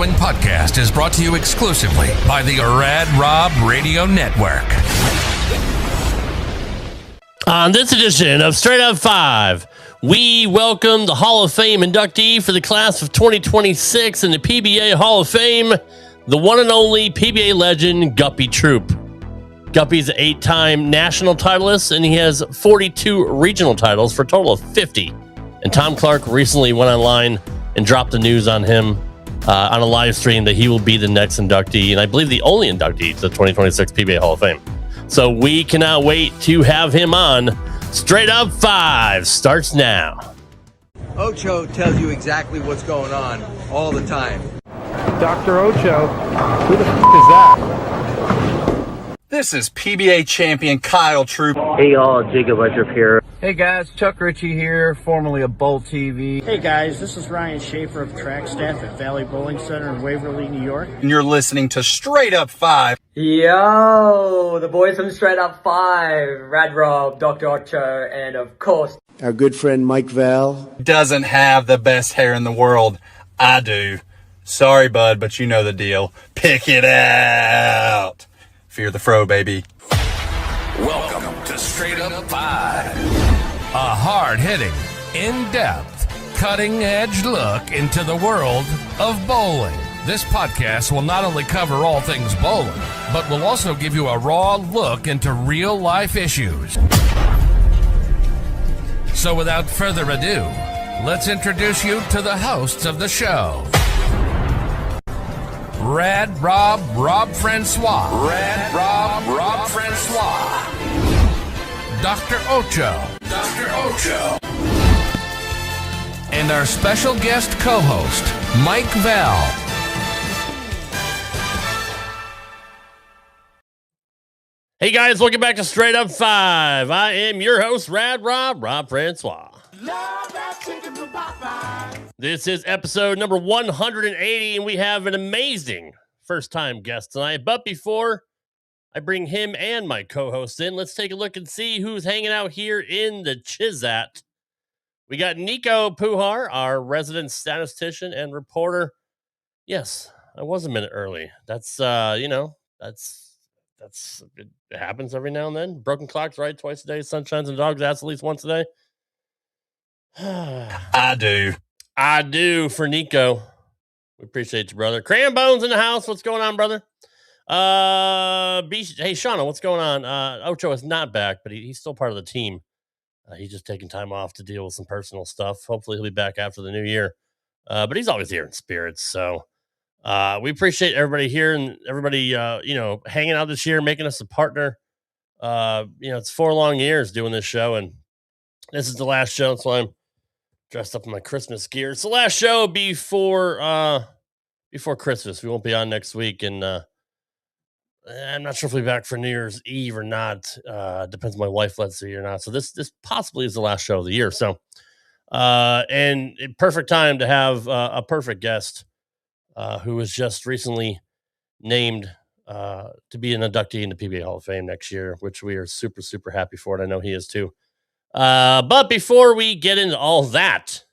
following podcast is brought to you exclusively by the Rad Rob Radio Network. On this edition of Straight Up 5, we welcome the Hall of Fame inductee for the class of 2026 in the PBA Hall of Fame, the one and only PBA legend, Guppy Troup. Guppy's an 8-time national titleist, and he has 42 regional titles for a total of 50. And Tom Clark recently went online and dropped the news on him on a live stream that he will be the next inductee, and I believe the only inductee to the 2026 PBA Hall of Fame. So we cannot wait to have him on. Straight Up 5 starts now. Ocho tells you exactly what's going on all the time. Dr. Ocho, who the f*** is that? This is PBA champion Kyle Troup. Hey y'all, Jacob Ledrup here. Hey guys, Chuck Ritchie here, formerly of Bowl TV. Hey guys, this is Ryan Schaefer of track staff at Valley Bowling Center in Waverly, New York. And you're listening to Straight Up 5. Yo, the boys from Straight Up 5, Rad Rob, Dr. Ocho, and of course, our good friend Mike Val. Doesn't have the best hair in the world. I do. Sorry, bud, but you know the deal. Pick it out. Fear the fro, baby. Welcome to Straight Up 5, a hard-hitting, in-depth, cutting-edge look into the world of bowling. This podcast will not only cover all things bowling, but will also give you a raw look into real-life issues. So without further ado, let's introduce you to the hosts of the show. Rad Rob Francois. Rad Rob Francois. Dr. Ocho. And our special guest co-host, Mike Val. Hey guys, welcome back to Straight Up 5. I am your host, Rad Rob Francois. This is episode number 180, and we have an amazing first-time guest tonight. But before I bring him and my co-host in, let's take a look and see who's hanging out here in the Chizat. We got Nico Pujar, our resident statistician and reporter. Yes, I was a minute early. That's it happens every now and then. Broken clock's right twice a day. Sun shines and dogs ass at least once a day. I do for Nico. We appreciate you, brother. Cram Bones in the house. What's going on, brother? Hey, Shauna, what's going on? Ocho is not back, but he's still part of the team. He's just taking time off to deal with some personal stuff. Hopefully he'll be back after the new year. But he's always here in spirits. So we appreciate everybody here and everybody, hanging out this year, making us a partner. It's 4 long years doing this show, and this is the last show. So I'm dressed up in my Christmas gear. It's the last show before Christmas. We won't be on next week, and I'm not sure if we'll be back for New Year's Eve or not. Depends on my wife lets me or not. So this possibly is the last show of the year. So and a perfect time to have a perfect guest who was just recently named to be an inductee in the PBA Hall of Fame next year, which we are super, super happy for. And I know he is too. But before we get into all that,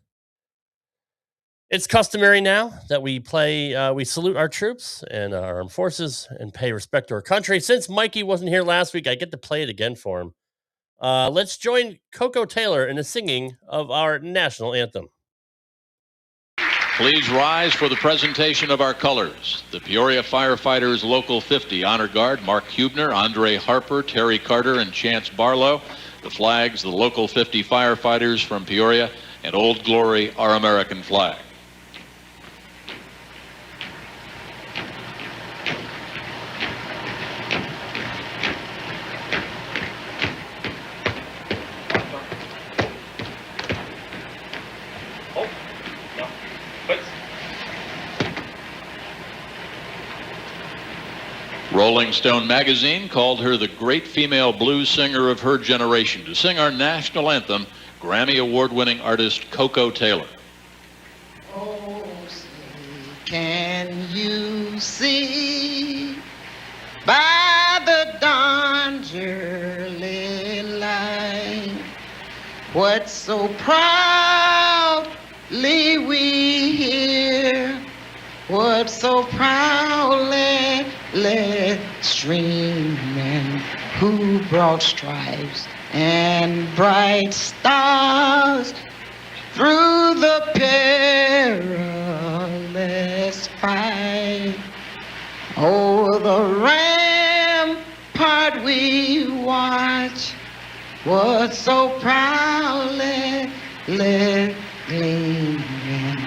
it's customary now that we salute our troops and our armed forces and pay respect to our country. Since Mikey wasn't here last week, I get to play it again for him. Let's join Coco Taylor in the singing of our national anthem. Please rise for the presentation of our colors. The Peoria Firefighters Local 50 Honor Guard, Mark Hubner, Andre Harper, Terry Carter, and Chance Barlow. The flags, the Local 50 Firefighters from Peoria, and Old Glory, our American flag. Rolling Stone magazine called her the great female blues singer of her generation. To sing our national anthem, Grammy Award-winning artist Coco Taylor. Oh, say, can you see by the dawn's early light what so proudly we hear was but so proudly led streaming, who brought stripes and bright stars through the perilous fight. Over the rampart we watch was so proudly lit gleaming,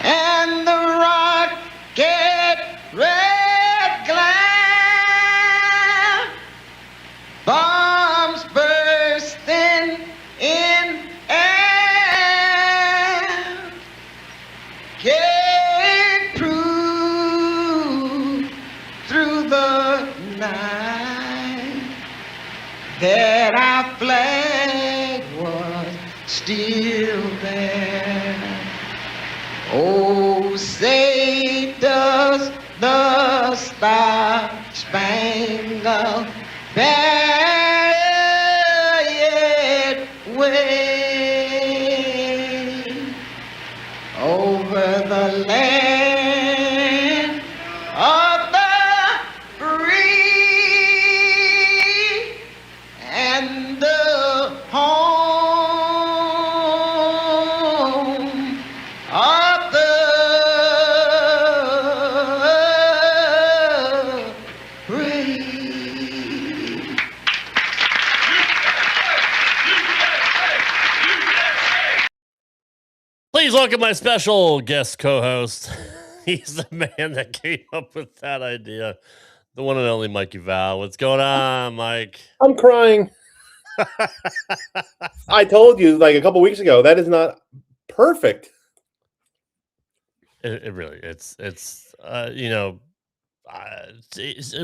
and the rocket red glare, bombs bursting in air, gave proof through the night that our flag was still there. Oh, say does the Star-Spangled Banner yet wave over the land of the free and the home of the brave. Please welcome my special guest co-host. He's the man that came up with that idea. The one and only Mikey Val. What's going on, Mike? I'm crying. I told you like a couple weeks ago that is not perfect. It really, it's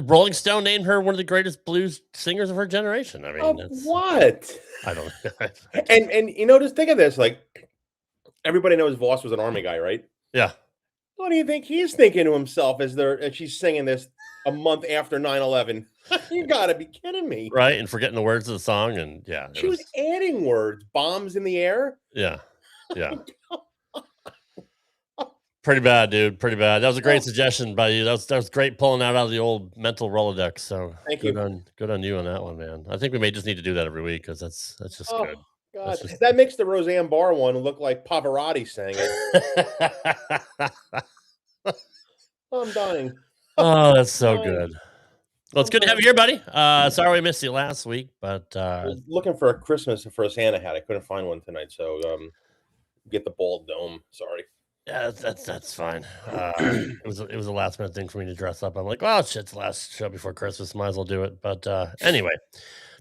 Rolling Stone named her one of the greatest blues singers of her generation. I mean, What? I don't. And just think of this. Like everybody knows Voss was an army guy, right? Yeah. What do you think he's thinking to himself as she's singing this a month after 9/11? You gotta be kidding me. Right, and forgetting the words of the song, and yeah. She was adding words, bombs in the air. Yeah. Pretty bad, dude. Pretty bad. That was a great suggestion by you. That was great pulling out of the old mental Rolodex. So Thank you. Good on you on that one, man. I think we may just need to do that every week because that's just good. God, that makes the Roseanne Barr one look like Pavarotti sang it. I'm dying. Oh, that's so good. Well, it's good to have you here, buddy. Sorry we missed you last week, but I was looking for a Christmas for a Santa hat. I couldn't find one tonight, so get the bald dome. Sorry. Yeah, that's fine. It was a last minute thing for me to dress up. I'm like, well, shit, it's the last show before Christmas. Might as well do it. But anyway,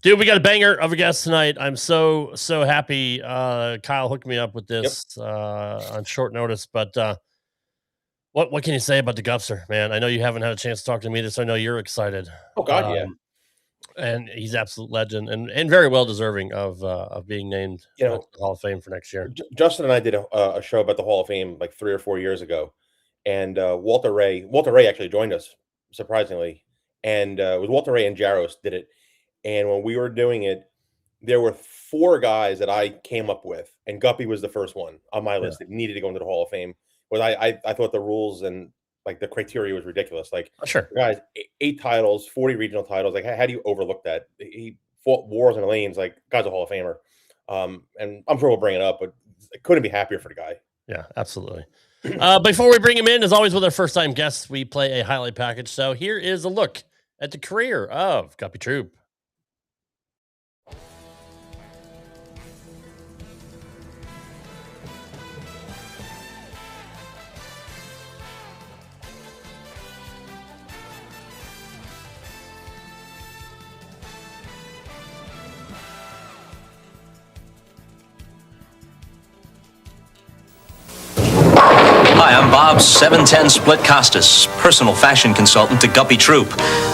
dude, we got a banger of a guest tonight. I'm so happy. Kyle hooked me up with this on short notice. But what can you say about the Guppster, man? I know you haven't had a chance to talk to me this. I know you're excited. Oh God, yeah. And he's absolute legend and very well deserving of being named to the Hall of Fame for next year. Justin and I did a show about the Hall of Fame like 3 or 4 years ago, and Walter Ray actually joined us surprisingly, and it was Walter Ray and Jaros did it. And when we were doing it, there were 4 guys that I came up with, and Guppy was the first one on my list that needed to go into the Hall of Fame. But I thought the rules and like the criteria was ridiculous. Like, sure, guys, 8 titles, 40 regional titles. Like, how do you overlook that? He fought wars in the lanes. Like, guy's a Hall of Famer. And I'm sure we'll bring it up, but I couldn't be happier for the guy. Yeah, absolutely. Before we bring him in, as always with our first time guests, we play a highlight package. So here is a look at the career of Guppy Troup. Hi, I'm Bob 710 Split Costas, personal fashion consultant to Guppy Troup.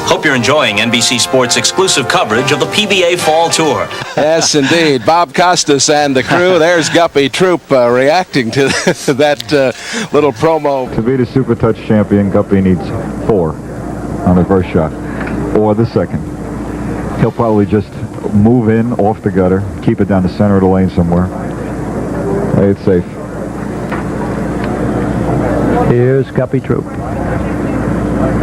Hope you're enjoying NBC Sports' exclusive coverage of the PBA Fall Tour. Yes, indeed. Bob Costas and the crew. There's Guppy Troup reacting to that little promo. To be the Super Touch champion, Guppy needs 4 on the first shot, or the second. He'll probably just move in off the gutter, keep it down the center of the lane somewhere. Play it safe. Here's Guppy Troup.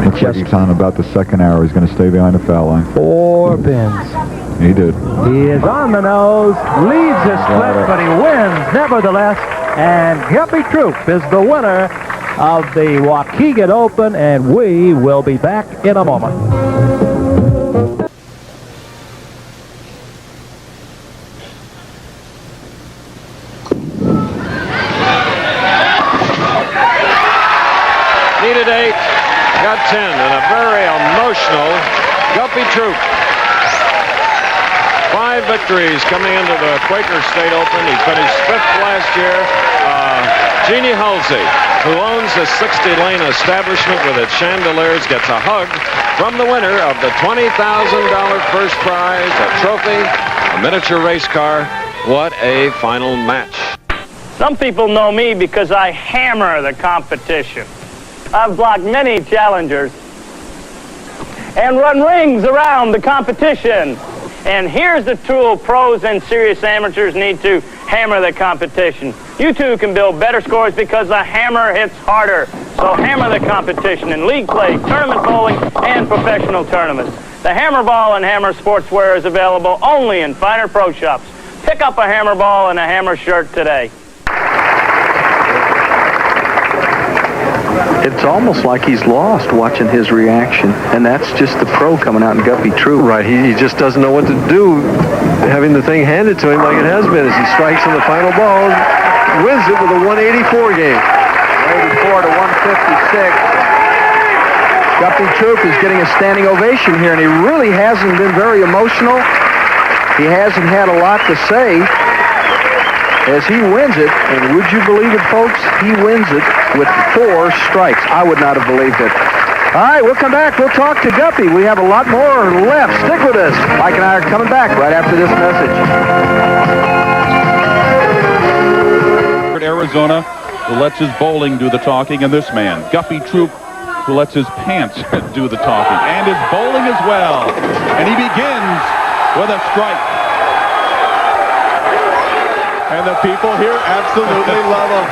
Looks like he's on about the second arrow. He's going to stay behind the foul line. 4 pins. He did. He is on the nose, leads the split, but he wins nevertheless. And Guppy Troup is the winner of the Waukegan Open, and we will be back in a moment. Needed 8, got 10, and a very emotional Guppy Troup. 5 victories coming into the Quaker State Open. He finished 5th last year. Jeannie Halsey, who owns a 60-lane establishment with its chandeliers, gets a hug from the winner of the $20,000 first prize, a trophy, a miniature race car. What a final match. Some people know me because I hammer the competition. I've blocked many challengers and run rings around the competition. And here's the tool pros and serious amateurs need to hammer the competition. You too can build better scores because the hammer hits harder. So hammer the competition in league play, tournament bowling, and professional tournaments. The Hammer Ball and Hammer Sportswear is available only in finer pro shops. Pick up a hammer ball and a hammer shirt today. It's almost like he's lost watching his reaction, and that's just the pro coming out in Guppy Troup. Right, he just doesn't know what to do, having the thing handed to him like it has been as he strikes on the final ball, wins it with a 184 game. 84 to 156. Guppy Troup is getting a standing ovation here, and he really hasn't been very emotional. He hasn't had a lot to say as he wins it, and would you believe it, folks? He wins it with 4 strikes. I would not have believed it. All right, we'll come back. We'll talk to Guppy. We have a lot more left. Stick with us. Mike and I are coming back right after this message. Arizona, who lets his bowling do the talking, and this man, Guppy Troup, who lets his pants do the talking, and his bowling as well. And he begins with a strike. And the people here absolutely love him.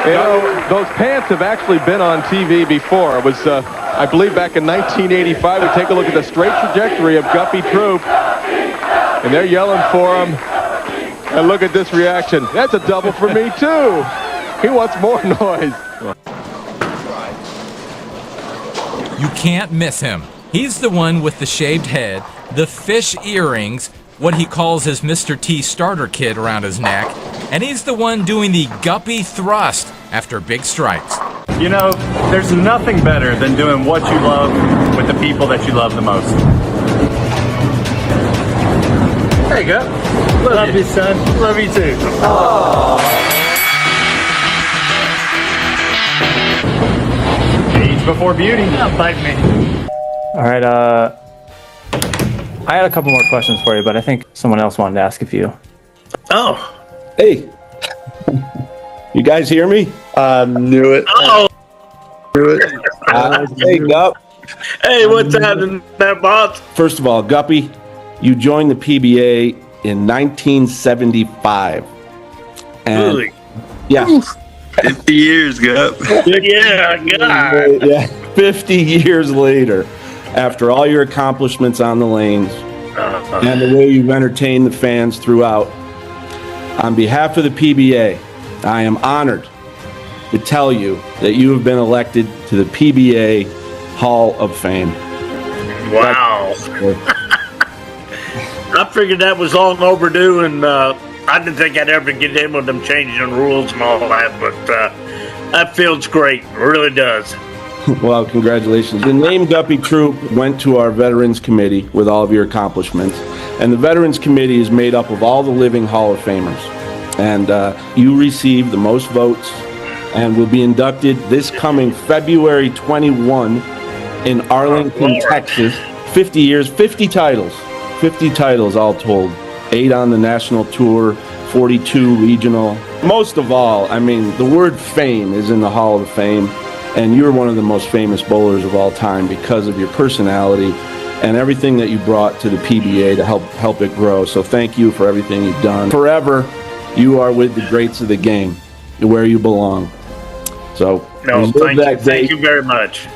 You know, those pants have actually been on TV before. It was, I believe, back in 1985. We take a look at the straight trajectory of Guppy Troup, and they're yelling for him. And look at this reaction. That's a double for me, too. He wants more noise. You can't miss him. He's the one with the shaved head, the fish earrings, what he calls his Mr. T starter kit around his neck, and he's the one doing the Guppy thrust after big strikes. You know, there's nothing better than doing what you love with the people that you love the most. There you go. Love you, son. Love you too. Aww. Age before beauty. Don't bite me. All right, I had a couple more questions for you, but I think someone else wanted to ask a few. Oh. Hey. You guys hear me? Knew it. Uh-oh. Knew it. Hey, Gupp. Hey, what's happening there, boss? First of all, Guppy, you joined the PBA in 1975. And really? Yeah. 50 years, Gupp. Yeah, God. Yeah, 50 years later. After all your accomplishments on the lanes and the way you've entertained the fans throughout, on behalf of the PBA, I am honored to tell you that you have been elected to the PBA Hall of Fame. Wow. I figured that was long overdue, and I didn't think I'd ever get in with them changing the rules and all that, but that feels great. It really does. Well, congratulations. The name Guppy Troup went to our Veterans Committee with all of your accomplishments. And the Veterans Committee is made up of all the living Hall of Famers. And you received the most votes and will be inducted this coming February 21 in Arlington, Texas. 50 years, 50 titles. 50 titles all told. 8 on the national tour, 42 regional. Most of all, I mean, the word fame is in the Hall of Fame. And you're one of the most famous bowlers of all time because of your personality and everything that you brought to the PBA to help it grow. So thank you for everything you've done. Forever, you are with the greats of the game, where you belong. So No, Live thank you. that Thank day. you very much.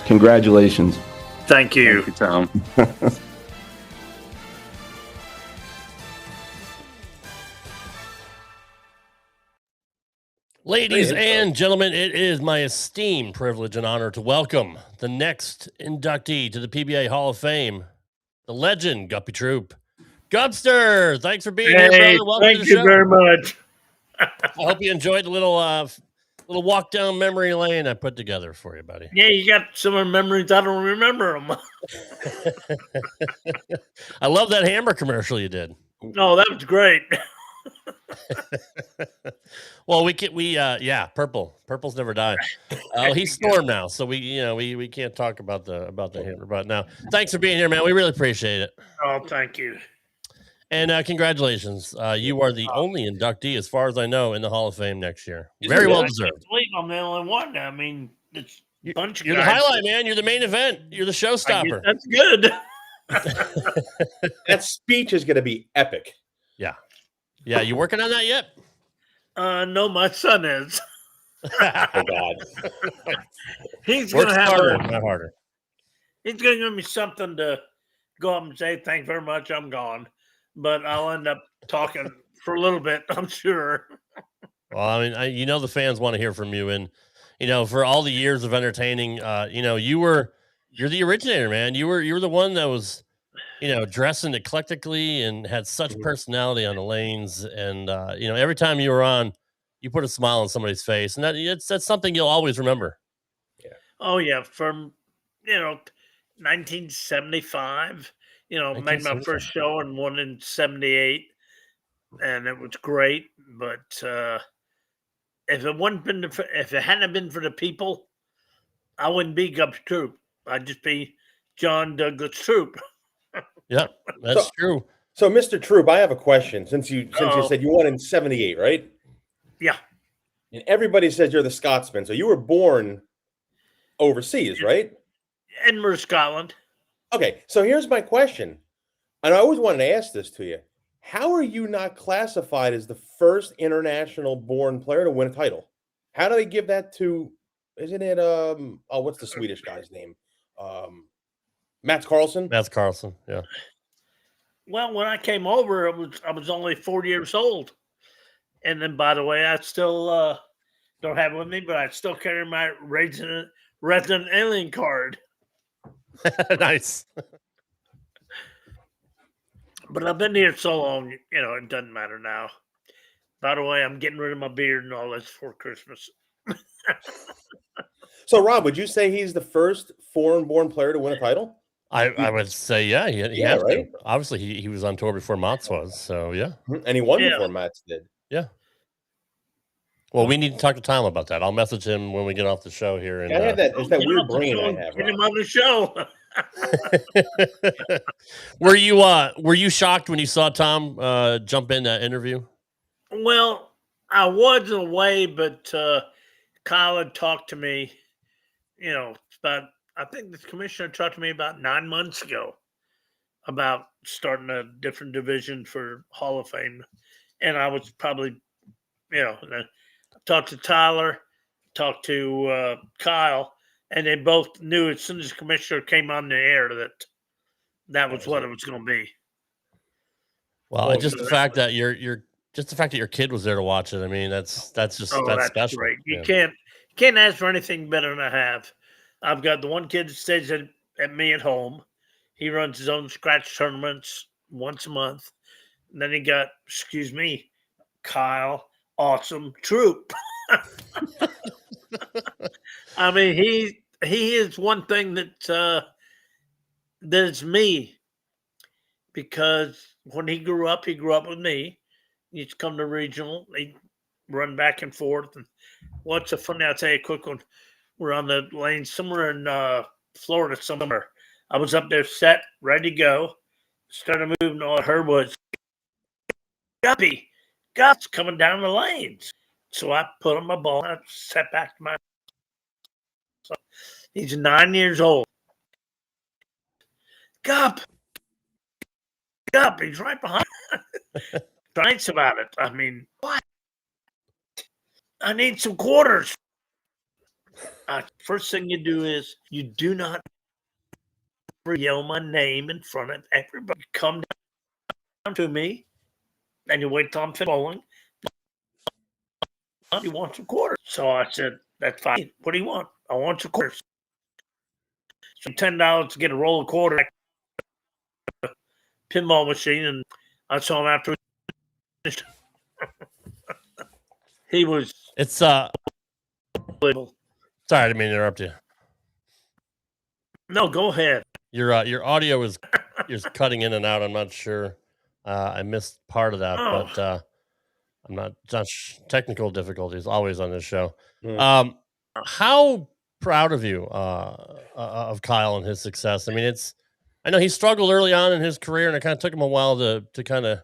Congratulations. Thank you. Thank you, Tom. Ladies and gentlemen, it is my esteemed privilege and honor to welcome the next inductee to the PBA Hall of Fame, the legend, Guppy Troup. Gupster, thanks for being here, brother. Welcome thank to the you show. very much. I hope you enjoyed the little walk down memory lane I put together for you, buddy. Yeah, you got some of the memories. I don't remember them. I love that hammer commercial you did. No, that was great. Well, purple's never die. He's Storm now, so we can't talk about the hammer. But now, thanks for being here, man. We really appreciate it. Oh, thank you. And congratulations. You are the only inductee, as far as I know, in the Hall of Fame next year. Very well deserved. I believe I'm the only one. I mean, it's a bunch of You're guys. the highlight, man. You're the main event. You're the showstopper. That's good. That speech is going to be epic. Yeah. Yeah, you working on that yet? No, my son is. Oh, God. He's Work going to have smarter, not harder. He's going to give me something to go up and say, thank you very much, I'm gone. But I'll end up talking for a little bit, I'm sure. Well, I mean, the fans want to hear from you. And, for all the years of entertaining, you're the originator, man. You were the one that was, dressing eclectically and had such personality on the lanes. And, every time you were on, you put a smile on somebody's face. And that's something you'll always remember. Yeah. Oh, yeah. From, 1975, made my first show and won in 78. And it was great. But if it hadn't been for the people, I wouldn't be Guppy Troup. I'd just be John Douglas Troup. Yeah, that's true. So, Mr. Troup, I have a question. Since you said you won in 78, right? Yeah. And everybody says you're the Scotsman. So you were born overseas, right? Edinburgh, Scotland. Okay, so here's my question. And I always wanted to ask this to you. How are you not classified as the first international born player to win a title? How do they give that to, isn't it, what's the Swedish guy's name? Mats Carlson? Mats Carlson, yeah. Well, when I came over, I was only 4 years old. And then, by the way, I still don't have it with me, but I still carry my resident alien card. Nice. But I've been here so long, it doesn't matter now. By the way, I'm getting rid of my beard and all this for Christmas. So, Rob, would you say he's the first foreign-born player to win a title? I would say, yeah. He Yeah, has right? to. Obviously, he was on tour before Mats was, so yeah. And he won before Mats did. Yeah. Well, we need to talk to Tom about that. I'll message him when we get off the show here. And I have that. It's that weird brain I have. Get him on the show. Were you shocked when you saw Tom jump in that interview? Well, I was in a way, but Kyle had talked to me, I think the commissioner talked to me about 9 months ago about starting a different division for Hall of Fame. And I was probably, talked to Tyler, talked to Kyle, and they both knew as soon as the commissioner came on the air that was what it was going to be. Well, just the fact that your kid was there to watch it. I mean, that's special. Great. You can't ask for anything better than I have. I've got the one kid that stays at me at home. He runs his own scratch tournaments once a month. And then he got, Kyle, awesome Troup. I mean, he is one thing that's me, because when he grew up with me. He'd come to regional. He'd run back and forth. And what's so funny? I'll tell you a quick one. We're on the lane somewhere in Florida somewhere. I was up there set, ready to go. Started moving. All I heard was, Guppy, Gupp's coming down the lanes. So I put on my ball and I sat back to my. So he's 9 years old. Gupp, he's right behind. Thanks about it. I mean, what? I need some quarters. First thing you do is you do not yell my name in front of everybody. Come down to me, and you wait till I'm finished bowling. You want some quarters? So I said, "That's fine. What do you want? I want some quarters." So $10 to get a roll of quarters, pinball machine, and I saw him after. He was. It's Sorry, I didn't mean to interrupt you. No, go ahead. Your audio is cutting in and out. I'm not sure. I missed part of that, but I'm not technical difficulties always on this show. How proud of you of Kyle and his success? I mean, I know he struggled early on in his career, and it kind of took him a while to kind of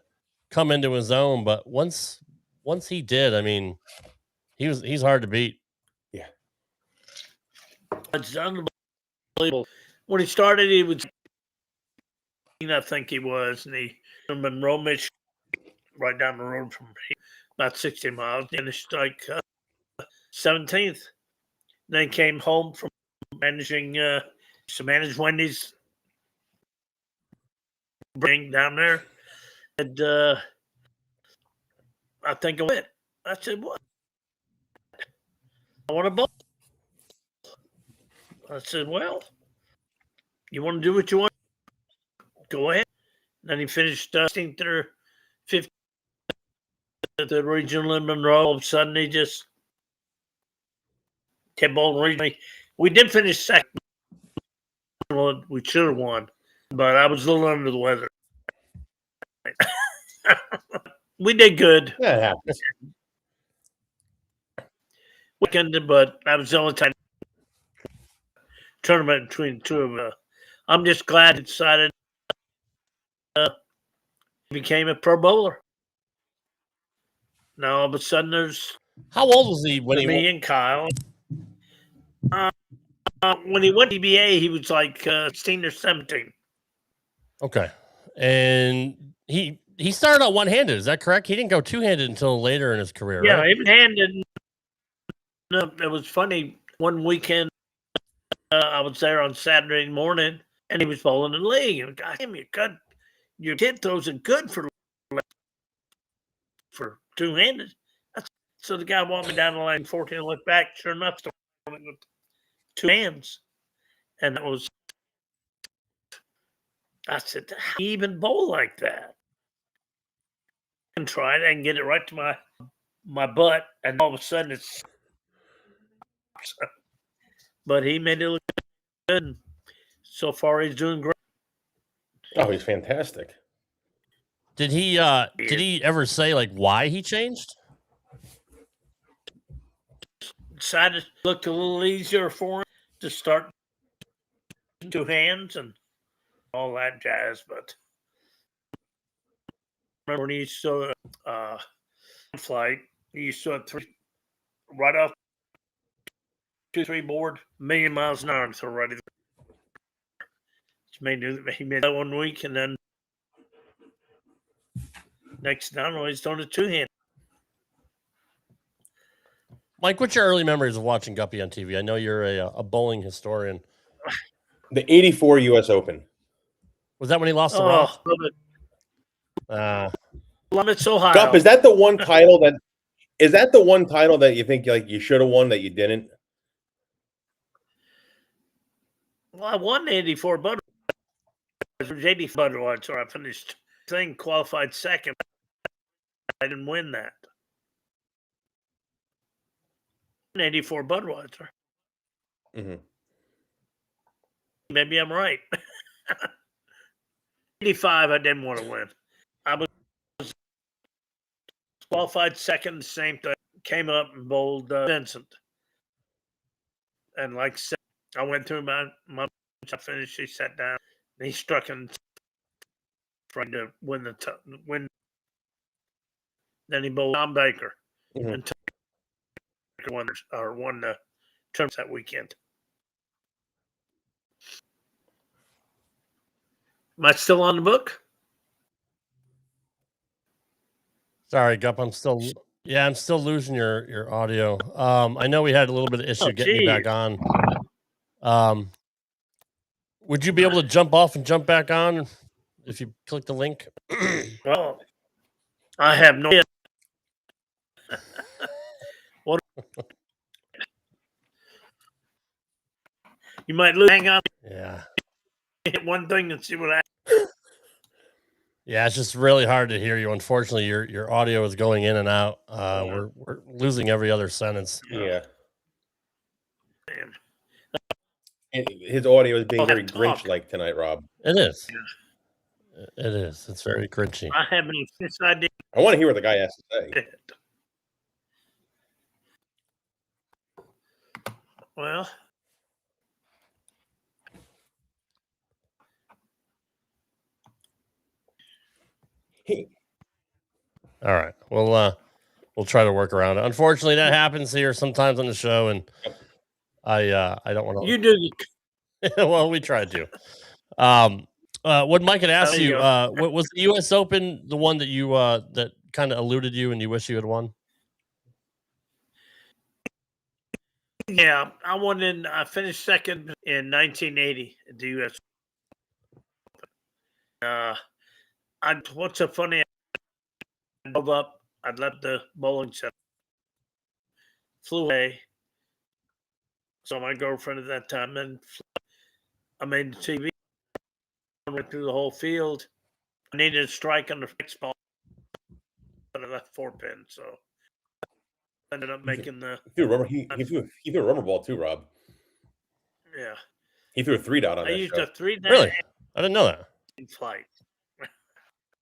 come into his own. But once he did, I mean, he's hard to beat. Yeah, it's unbelievable. When he started, he was, I think he was, and he from Monroe, Michigan, right down the road from me, about 60 miles. Finished like 17th. Then came home from managing, to manage Wendy's bring down there. And I think I went. I said, "What? I want to bowl." I said, "Well, you want to do what you want? Go ahead." And then he finished 16th or 15th at the regional in Monroe. All of a sudden, he just kept bowling regionally. We did finish second. We should have won, but I was a little under the weather. We did good. Yeah, it happens. Weekend, but that was the only time tournament between the two of us. I'm just glad he decided became a pro bowler. Now all of a sudden there's how old was he when me and Kyle. When he went to PBA, he was like 16 or 17. Okay, and he started out one-handed. Is that correct? He didn't go two-handed until later in his career. Yeah, right? even-handed. It was funny. One weekend, I was there on Saturday morning, and he was bowling in the league. And God damn, your kid throws it good for two-handed. So the guy walked me down the line, 14, and looked back. Sure enough, with two hands, and that was. I said, "How do you even bowl like that?" And try it and get it right to my butt, and all of a sudden it's. But he made it look good. And so far, he's doing great. Oh, he's fantastic. Did he ever say like why he changed? Decided it looked a little easier for him to start two hands and all that jazz. But remember when he used to flight, he used to have three right off 2-3 board, 1,000,000 miles an hour and throw right in. He made that 1 week, and then next down, he's throwing a two-hand. Mike, what's your early memories of watching Guppy on TV? I know you're a bowling historian. The '84 U.S. Open. Was that when he lost to Roth? Limits Ohio. Gupp, is that the one title that? Is that the one title that you think like you should have won that you didn't? Well, I won the 84 Budweiser. It was 84 Budweiser. I finished thing, qualified second. I didn't win that. 84 Budweiser. Mm-hmm. Maybe I'm right. 85, I didn't want to win. I was qualified second, the same time. Came up and bowled Vincent. And like I said, I went through my I finished, he sat down, and he struck in trying to win win. Then he bowled Tom Baker. Mm-hmm. And won the tournament that weekend. Am I still on the book? Sorry, Gupp, I'm still Yeah, I'm still losing your audio. I know we had a little bit of issue getting you back on. Would you be able to jump off and jump back on if you click the link? Well, I have no idea. What? You might lose. Hang on. Yeah. Hit one thing and see what happens. Yeah, it's just really hard to hear you. Unfortunately, your audio is going in and out. We're losing every other sentence. Yeah. And his audio is being very Grinch-like tonight, Rob. It is. It is. It's very Grinchy. I have any idea. I want to hear what the guy has to say. Well, all right. We'll try to work around it. Unfortunately, that happens here sometimes on the show, and I don't want to. You do. Well, we tried to. What Mike had asked you, what was the U.S. Open the one that you that kind of eluded you and you wish you had won? Yeah, I won in. I finished second in 1980 at the U.S. What's so funny? I drove up. I left the bowling center, flew away. So my girlfriend at that time, and I made the TV. Went through the whole field. I needed a strike on the next ball, but I left 4 pins, so I ended up making the. He threw a rubber ball too, Rob. Yeah. He threw a 3-dot on I that used show. a 3-dot. Really? I didn't know that. In flight.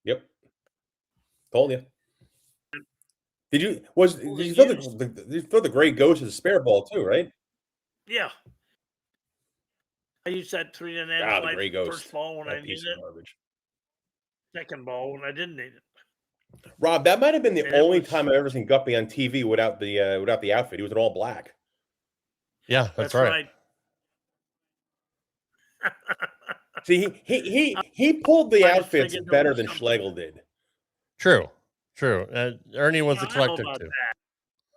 Yep. Told you. Did you throw the gray ghost as a spare ball too, right? Yeah. I used that 3-dot Ah, the flight gray ghost. first ball when That I piece needed of it. garbage. Second ball when I didn't need it. Rob, that might have been the And it only was- time I've ever seen Guppy on TV without the outfit. He was in all black. Yeah, that's right. See, he pulled the I just outfits figured there better was than something. Schlegel did. True. Ernie was I don't know eclectic about too.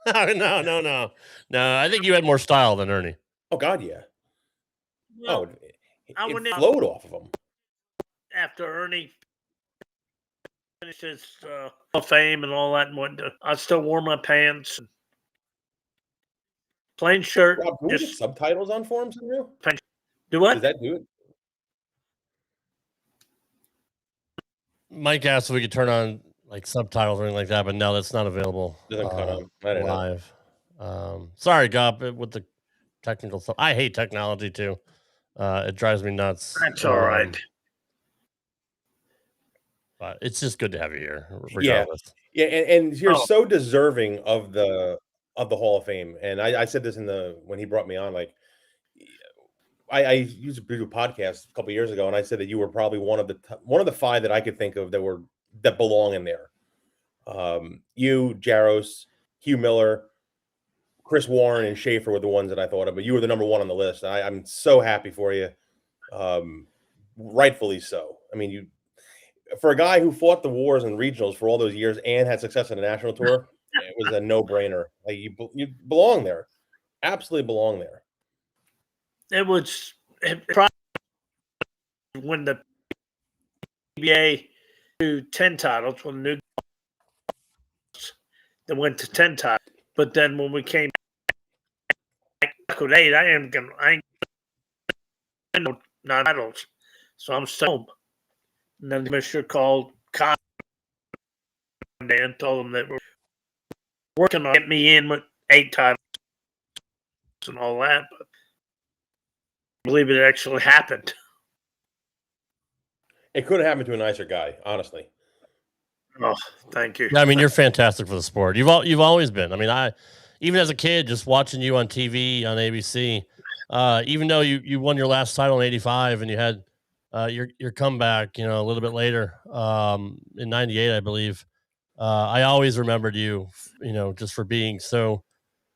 that. No. I think you had more style than Ernie. Oh God, yeah. Well, I It went in flowed off of him. after Ernie finished his Hall of Fame and all that, and went to, I still wore my pants, and plain shirt. Rob, can we get subtitles on for him somehow? Do what? Does that do it? Mike asked if we could turn on like subtitles or anything like that, but no, that's not available. Doesn't cut on. I don't know. Live. Sorry, Gupp, with the technical stuff. I hate technology too. It drives me nuts. That's all right. But it's just good to have you here, regardless. Yeah, and you're so deserving of the Hall of Fame. And I said this when he brought me on, like I used to do a podcast a couple of years ago, and I said that you were probably one of the 5 that I could think of that belong in there. You, Jaros, Hugh Miller, Chris Warren, and Schaefer were the ones that I thought of, but you were the number 1 on the list. I'm so happy for you. Rightfully so. I mean, for a guy who fought the wars and regionals for all those years and had success in the national tour, it was a no-brainer. Like you belong there. Absolutely belong there. It was probably when the PBA to 10 titles, when the new that went to 10 titles. But then when we came back with 8, I ain't no titles, so I'm still home. And then the commissioner called Con and told them that we're working on getting me in with 8 titles and all that. But I believe it actually happened. It could have happened to a nicer guy, honestly. Oh, thank you. Yeah, I mean, you're fantastic for the sport. You've always been. I mean, even as a kid, just watching you on TV on ABC, even though you won your last title in '85 and you had your comeback, a little bit later in '98, I believe. I always remembered you, just for being so.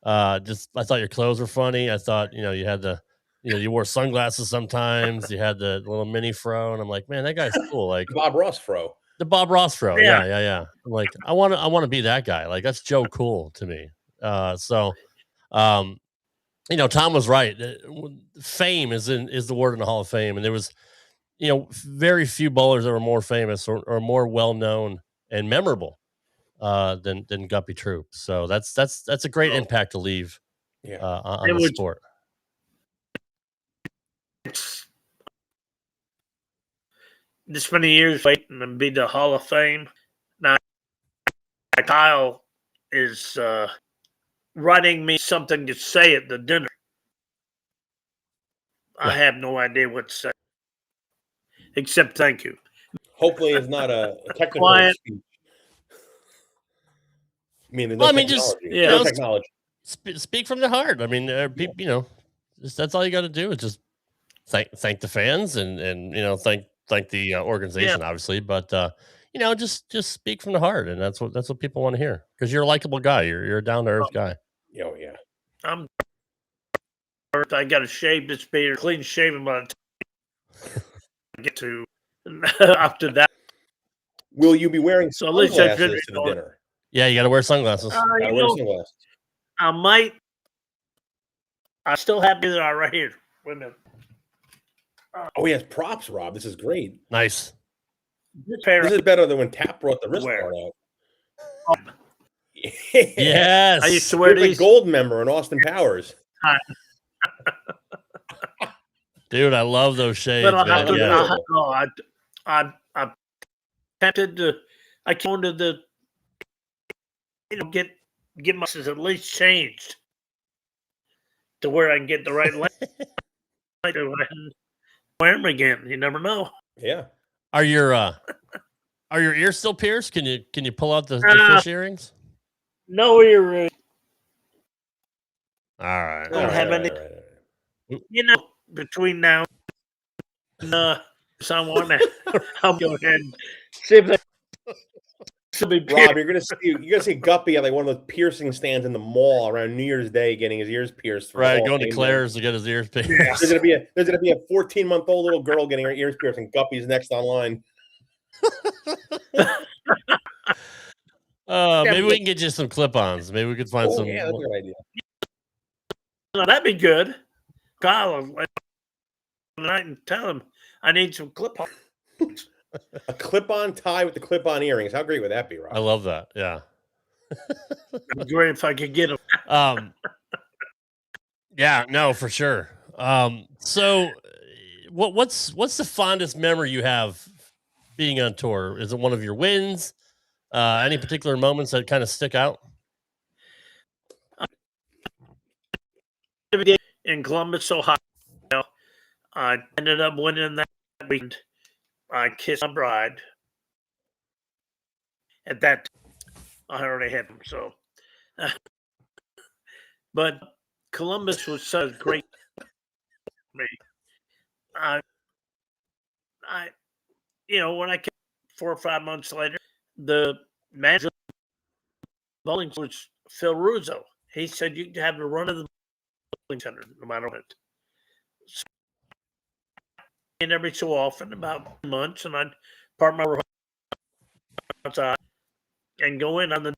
I thought your clothes were funny. I thought you had you wore sunglasses sometimes. You had the little mini fro, and I'm like, man, that guy's cool. Like Bob Ross fro. The Bob Ross throw. Yeah. Yeah. I'm like, I want to be that guy. Like, that's Joe Cool to me. Tom was right. Fame is the word in the Hall of Fame, and there was, very few bowlers that were more famous or more well known and memorable than Guppy Troup. So that's a great impact to leave on the sport. This many years waiting to be the Hall of Fame. Now, Kyle is writing me something to say at the dinner. I have no idea what to say, except thank you. Hopefully, it's not a technical Quiet. speech. I mean, there's no technology. No technology. Speak from the heart. I mean, people, that's all you got to do is just thank the fans and thank the organization, obviously, but just speak from the heart, and that's what people want to hear, because you're a likable guy. You're a down to earth guy. Oh yeah. I got to shave this beard, clean shaven by the time I get to after that. Will you be wearing So at least I sunglasses to the dinner? Yeah, you got to wear sunglasses. Gotta wear sunglasses. I might. I still have it right here. Wait a minute. Oh, he has props, Rob. This is great. Nice. This is better than when Tap brought the wristband out. Yes. I used to wear You're these. the gold member in Austin Powers. Dude, I love those shades. But man. I'm tempted to. I came to the. Get myself at least changed to where I can get the right light and wear them again. You never know. Yeah. Are your ears still pierced? Can you pull out the fish earrings? No earrings. All right. Don't have any. Between now and someone, I'll go ahead and see if they. Rob, you're gonna see Guppy at like one of those piercing stands in the mall around New Year's Day, getting his ears pierced. Right, going to Claire's to get his ears pierced. Yeah. There's gonna be a 14-month-old little girl getting her ears pierced, and Guppy's next online. Maybe we can get you some clip-ons. Maybe we could find some. Yeah, that's a good idea. No, that'd be good. Kyle, tonight and tell him I need some clip-ons. A clip-on tie with the clip-on earrings. How great would that be, Rob? I love that. Yeah. It'd be great if I could get them. Yeah, no, for sure. So what's the fondest memory you have being on tour? Is it one of your wins? Any particular moments that kind of stick out? In Columbus, Ohio, I ended up winning that weekend. I kissed my bride. At that time, I already had them. So, but Columbus was so great for me. When I came 4 or 5 months later, the manager of the bowling was Phil Russo. He said you have to run to the bowling center no matter what. So, and every so often, about months, and I'd park my outside and go in on the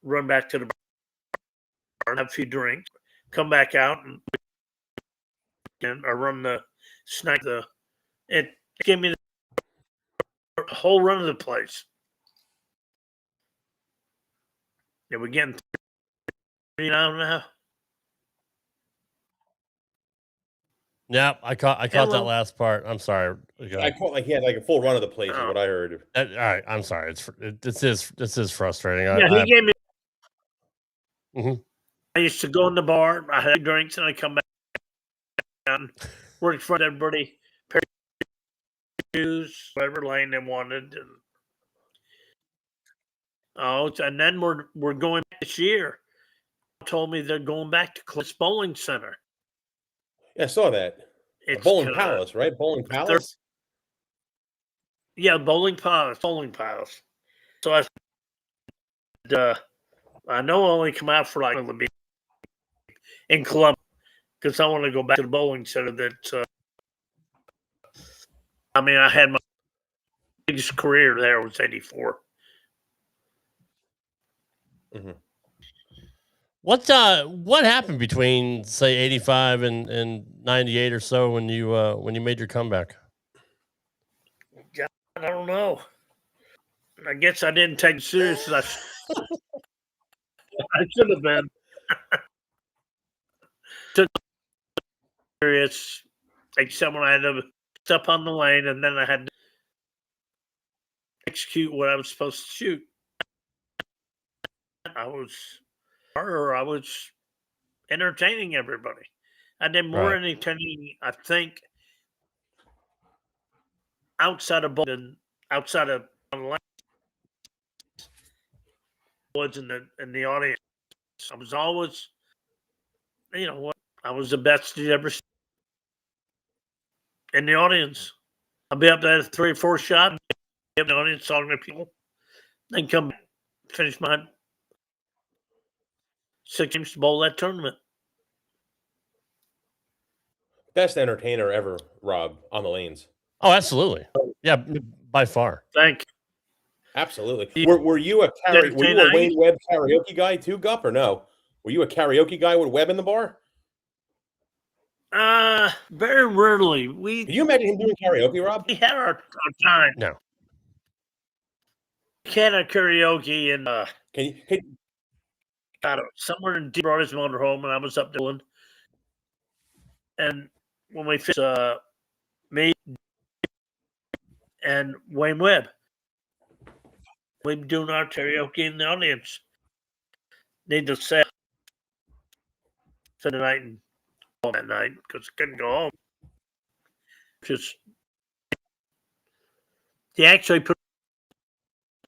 run back to the bar, have a few drinks, come back out and I run the snack. It gave me the whole run of the place. Yeah, we're getting 39 now. Yeah, I caught that last part. I'm sorry. I caught like he had like a full run of the place is what I heard. All right, I'm sorry. This is frustrating. Yeah, he gave me. Mm-hmm. I used to go in the bar. I had drinks and I come back and work in front of everybody. Pair of shoes, whatever lane they wanted, and then we're going this year. Told me they're going back to Cliff's Bowling Center. Yeah, I saw that. It's Bowling Palace, right? Bowling Palace? Yeah, Bowling Palace. So I know I only come out for like in Columbus because I want to go back to the bowling center. I had biggest career there was 84. Mm-hmm. What happened between say 85 and 98 or so when you made your comeback? God, I don't know. I guess I didn't take it serious as I should have been. Took it serious, except when I had to step on the lane, and then I had to execute what I was supposed to shoot. I was entertaining everybody. I did more Right. entertaining, I think, outside of bowling than outside of on the lane was in the audience. I was always, I was the best you'd ever seen in the audience. I'll be up there 3 or 4 shots, in the audience talking to people, then come back, finish my 6 games to bowl that tournament. Best entertainer ever, Rob, on the lanes. Oh, absolutely. Yeah, by far. Thank you. Absolutely. Were you a Wayne Webb karaoke guy too, Gupp, or no? Were you a karaoke guy with Webb in the bar? Very rarely. Can you imagine him doing karaoke, Rob? We had our time. No. We had a karaoke and can somewhere in brought his motorhome, and I was up doing. And when we finished, me and Wayne Webb, we were doing our karaoke in the audience. Needless to say, for the night and all that night because I couldn't go home. He actually put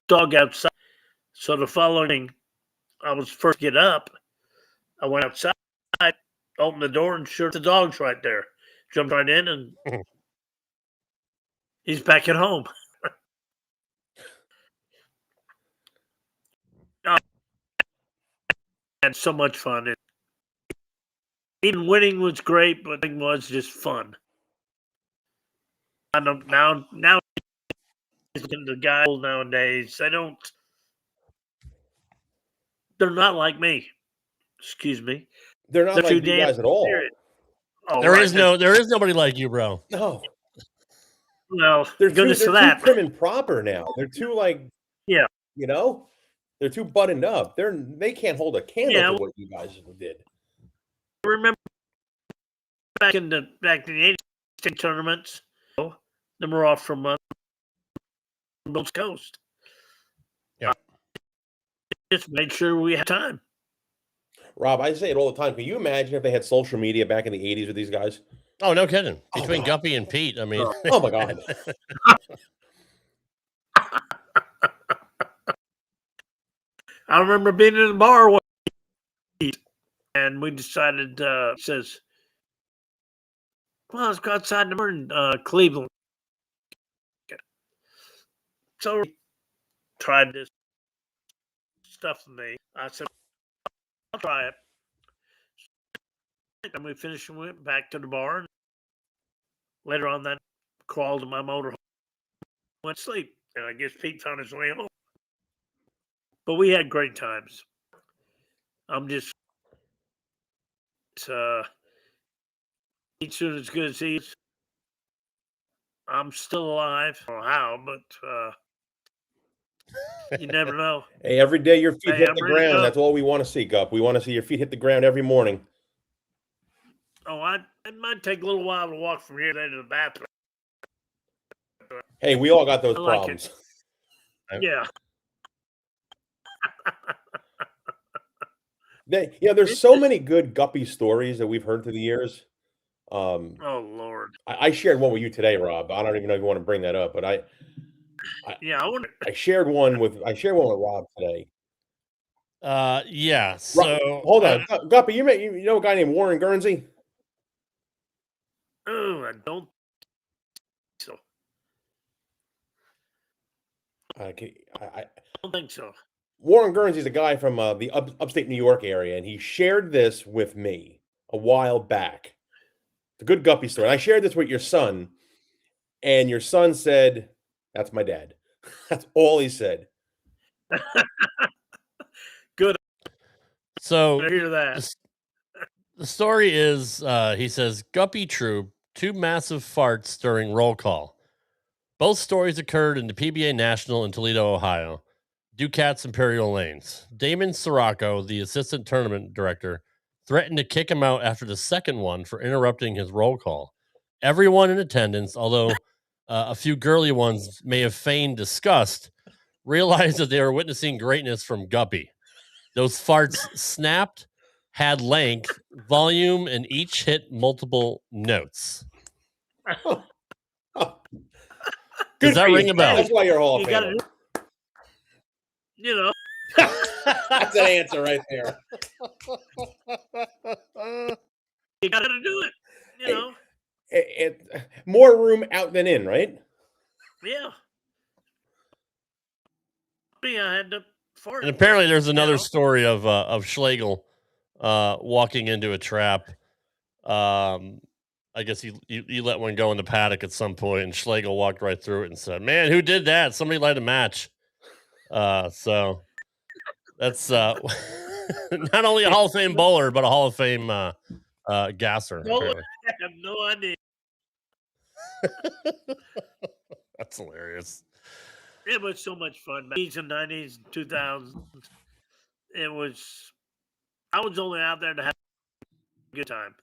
the dog outside. So the following, I was first to get up. I went outside, opened the door, and sure, the dog's right there. Jumped right in, and he's back at home. I had so much fun. Even winning was great, but it was just fun. I don't now the guys nowadays they're not like me. Excuse me. They're not like you guys at all. Oh, there is nobody like you, bro. No. Well, they're goodness too to that. prim and proper now. They're too yeah. They're too buttoned up. They can't hold a candle to what you guys did. I remember back in the 80s tournaments, they were off from West Coast. Yeah. Just made sure we had time. Rob, I say it all the time. Can you imagine if they had social media back in the 80s with these guys? Oh, no kidding. Between Guppy and Pete, I mean. Oh, my God. I remember being in the bar one night, and we decided, says, well, let's go outside and we're in Cleveland. So we tried this stuff with me. I said, I'll try it. And we finished and went back to the bar. And later on, that crawled to my motorhome, went to sleep. And I guess Pete found his way home. But we had great times. I'm just, Pete's doing as good as he is. I'm still alive. I don't know how, but you never know. Hey, every day your feet hit I'm the ready to ground. go. That's all we want to see, Gupp. We want to see your feet hit the ground every morning. Oh, it might take a little while to walk from here to the bathroom. Hey, we all got those I like problems. Yeah. There's so many good Guppy stories that we've heard through the years. Oh Lord. I shared one with you today, Rob. I don't even know if you want to bring that up, but I shared one with Rob today. Yeah. So hold on, Guppy. You know a guy named Warren Guernsey? Oh, I don't. So. I don't think so. Warren Guernsey's a guy from the upstate New York area, and he shared this with me a while back. It's a good Guppy story. And I shared this with your son, and your son said, That's my dad. That's all he said. Good. So I hear that. the story is, he says, Guppy Troup, 2 massive farts during roll call. Both stories occurred in the PBA National in Toledo, Ohio. Ducat's Imperial Lanes. Damon Sirocco, the assistant tournament director, threatened to kick him out after the second one for interrupting his roll call. Everyone in attendance, although a few girly ones may have feigned disgust, realized that they were witnessing greatness from Guppy. Those farts snapped, had length, volume, and each hit multiple notes. Does that ring a bell? That's why you're Hall of Famer. You know. That's an answer right there. You got to do it. You know. More room out than in, right? Yeah. I had to fart. And apparently, there's another story of Schlegel walking into a trap. I guess he let one go in the paddock at some point, and Schlegel walked right through it and said, "Man, who did that? Somebody light a match." So that's not only a Hall of Fame bowler, but a Hall of Fame gasser. No, Apparently. I have no idea. That's hilarious. It was so much fun. 80s and 90s, 2000s. I was only out there to have a good time.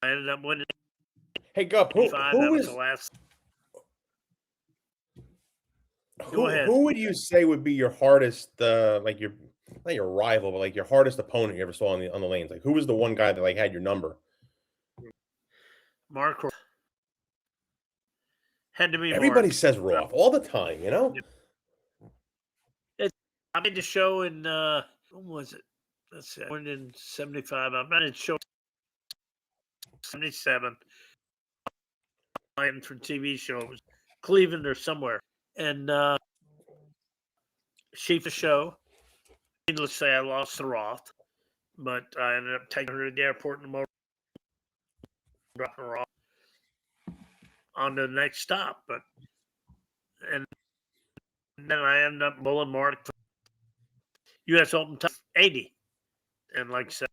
I ended up winning. Hey, Gupp, who would you say would be your hardest, like your, not your rival, but like your hardest opponent you ever saw on the lanes? Like, who was the one guy that like had your number? Mark. Had to be. Everybody says Roth all the time, you know. I made the show in when was it? Let's see, I went in 75. I made the show 77. For TV shows, Cleveland or somewhere, and chief of show. Needless to say, I lost to Roth, but I ended up taking her to the airport in the motor, dropping her off on to the next stop. And then I ended up bowling Mark for U.S. Open top 80, and like I said,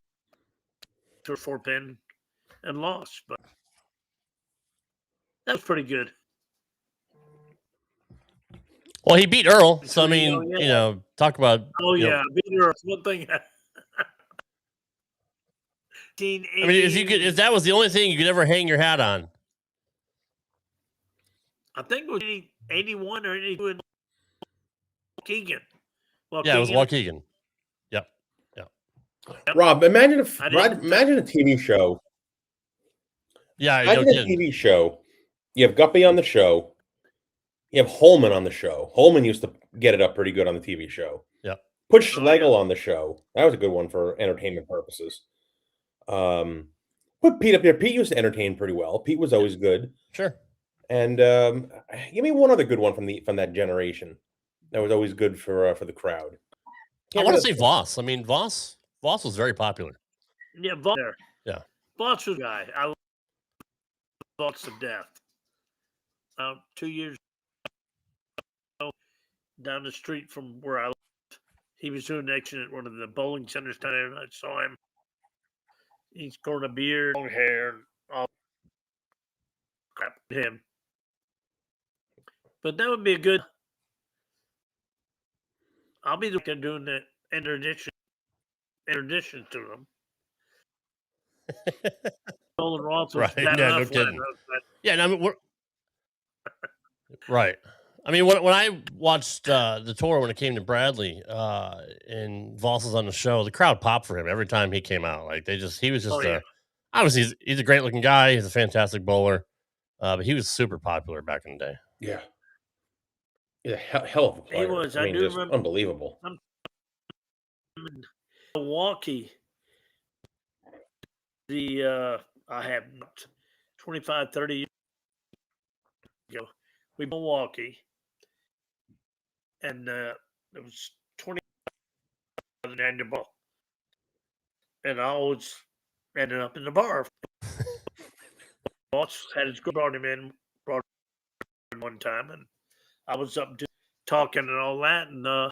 2 or 4 pin and lost, but that was pretty good. Well, he beat Earl, so I mean, you know, talk about. Oh yeah, beat Earl. One thing. I mean, if that was the only thing you could ever hang your hat on. I think it was 81 or 82 in Keegan. Well, yeah, it was Waukegan. Yep. Rob, imagine a TV show. Yeah, imagine a TV show. You have Guppy on the show. You have Holman on the show. Holman used to get it up pretty good on the TV show. Yeah. Put Schlegel on the show. That was a good one for entertainment purposes. Put Pete up there. Pete used to entertain pretty well. Pete was always good. Sure. And give me one other good one from that generation that was always good for the crowd. I want to say Voss. I mean, Voss was very popular. Yeah, Voss. Yeah. Voss was a guy. I love Voss to death. 2 years ago, down the street from where I lived, he was doing an action at one of the bowling centers down there, and I saw him. He's growing a beard, long hair, and all crap with him. But that would be a good. I'll be doing the interdiction to them. Bowling Roth was Right. bad Yeah, no enough kidding. when Yeah, no, I mean, right. I mean, when I watched the tour when it came to Bradley and Voss was on the show, the crowd popped for him every time he came out. Like he was just obviously he's a great looking guy. He's a fantastic bowler, but he was super popular back in the day. Yeah. Yeah, hell of a player. He was. I mean, do just remember unbelievable. Milwaukee. I have 25, 30 years ago. We Milwaukee, and it was 20 and the ball, and I always ended up in the bar. Boss had his brought him in one time, and I was up talking and all that, and I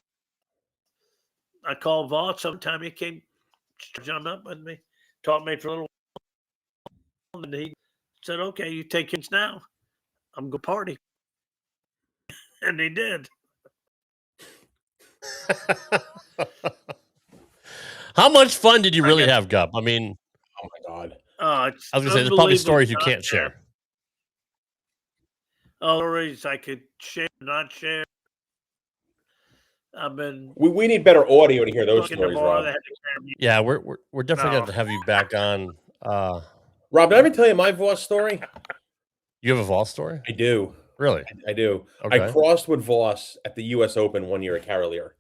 called Voss. Sometime he came, jumped up with me, talked to me for a little while, and he said, "Okay, you take it now. I'm going to party," and he did. How much fun did you really have, Gupp? I mean, oh my God. I was going to say, there's probably stories you can't share. Stories I could share, not share. I've been. We need better audio to hear those stories, Rob. Yeah, we're definitely going to have you back on. Rob, did I ever tell you my Voss story? You have a Voss story? I do. Really? I do. Okay. I crossed with Voss at the U.S. Open one year at Carolier.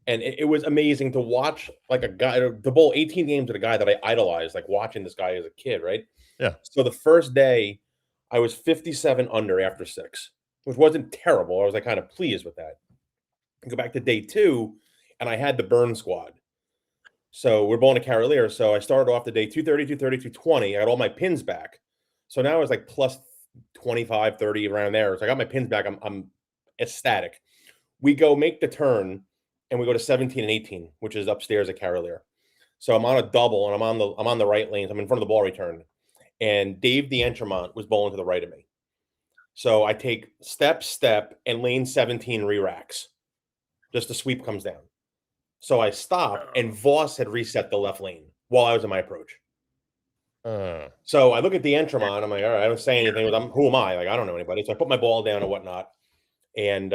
And it was amazing to watch, like, a guy to bowl 18 games with a guy that I idolized, like watching this guy as a kid, right? Yeah. So the first day, I was 57 under after 6, which wasn't terrible. I was like kind of pleased with that. I go back to day 2, and I had the burn squad. So we're bowling a Carolier. So I started off the day 230, 230, 220. I got all my pins back. So now I was like plus 25, 30 around there. So I got my pins back. I'm ecstatic. We go make the turn. And we go to 17 and 18, which is upstairs at Carolier. So I'm on a double, and I'm on the right lanes. I'm in front of the ball return, and Dave D'Entremont was bowling to the right of me. So I take step, and lane 17 re-racks. Just the sweep comes down. So I stop, and Voss had reset the left lane while I was in my approach. So I look at D'Entremont. I'm like, all right, I don't say anything. Who am I? Like, I don't know anybody. So I put my ball down and whatnot, and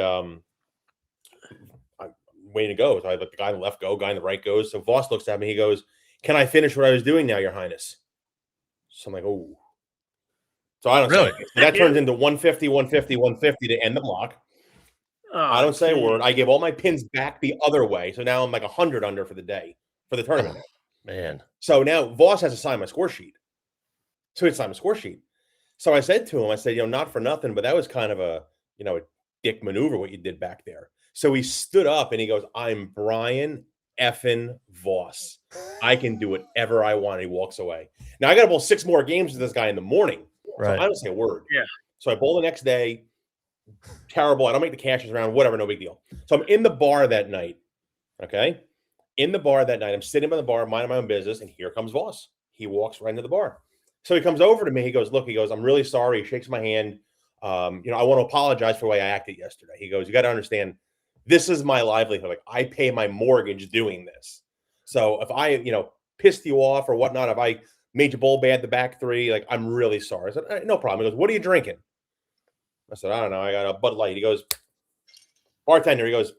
way to go. So I let the guy on the left go, guy on the right goes. So Voss looks at me. He goes, "Can I finish what I was doing now, Your Highness?" So I'm like, "Oh." So I don't say anything. So that turns into 150, 150, 150 to end the block. I don't say a word. I give all my pins back the other way. So now I'm like 100 under for the day, for the tournament. Man. So now Voss has to sign my score sheet. So he signed my score sheet. So I said to him, I said, not for nothing, but that was kind of a dick maneuver what you did back there. So he stood up and he goes, "I'm Brian effing Voss. I can do whatever I want." And he walks away. Now I got to bowl 6 more games with this guy in the morning. Right. So I don't say a word. Yeah. So I bowl the next day. Terrible. I don't make the cashes round. Whatever. No big deal. So I'm in the bar that night. Okay. In the bar that night. I'm sitting by the bar, minding my own business. And here comes Voss. He walks right into the bar. So he comes over to me. He goes, "Look," he goes, "I'm really sorry." He shakes my hand. I want to apologize for the way I acted yesterday. He goes, "You got to understand, this is my livelihood. Like, I pay my mortgage doing this. So if I, pissed you off or whatnot, if I made you bowl bad the back 3, like, I'm really sorry." I said, "All right, no problem." He goes, "What are you drinking?" I said, "I don't know. I got a Bud Light." He goes, "Bartender," he goes,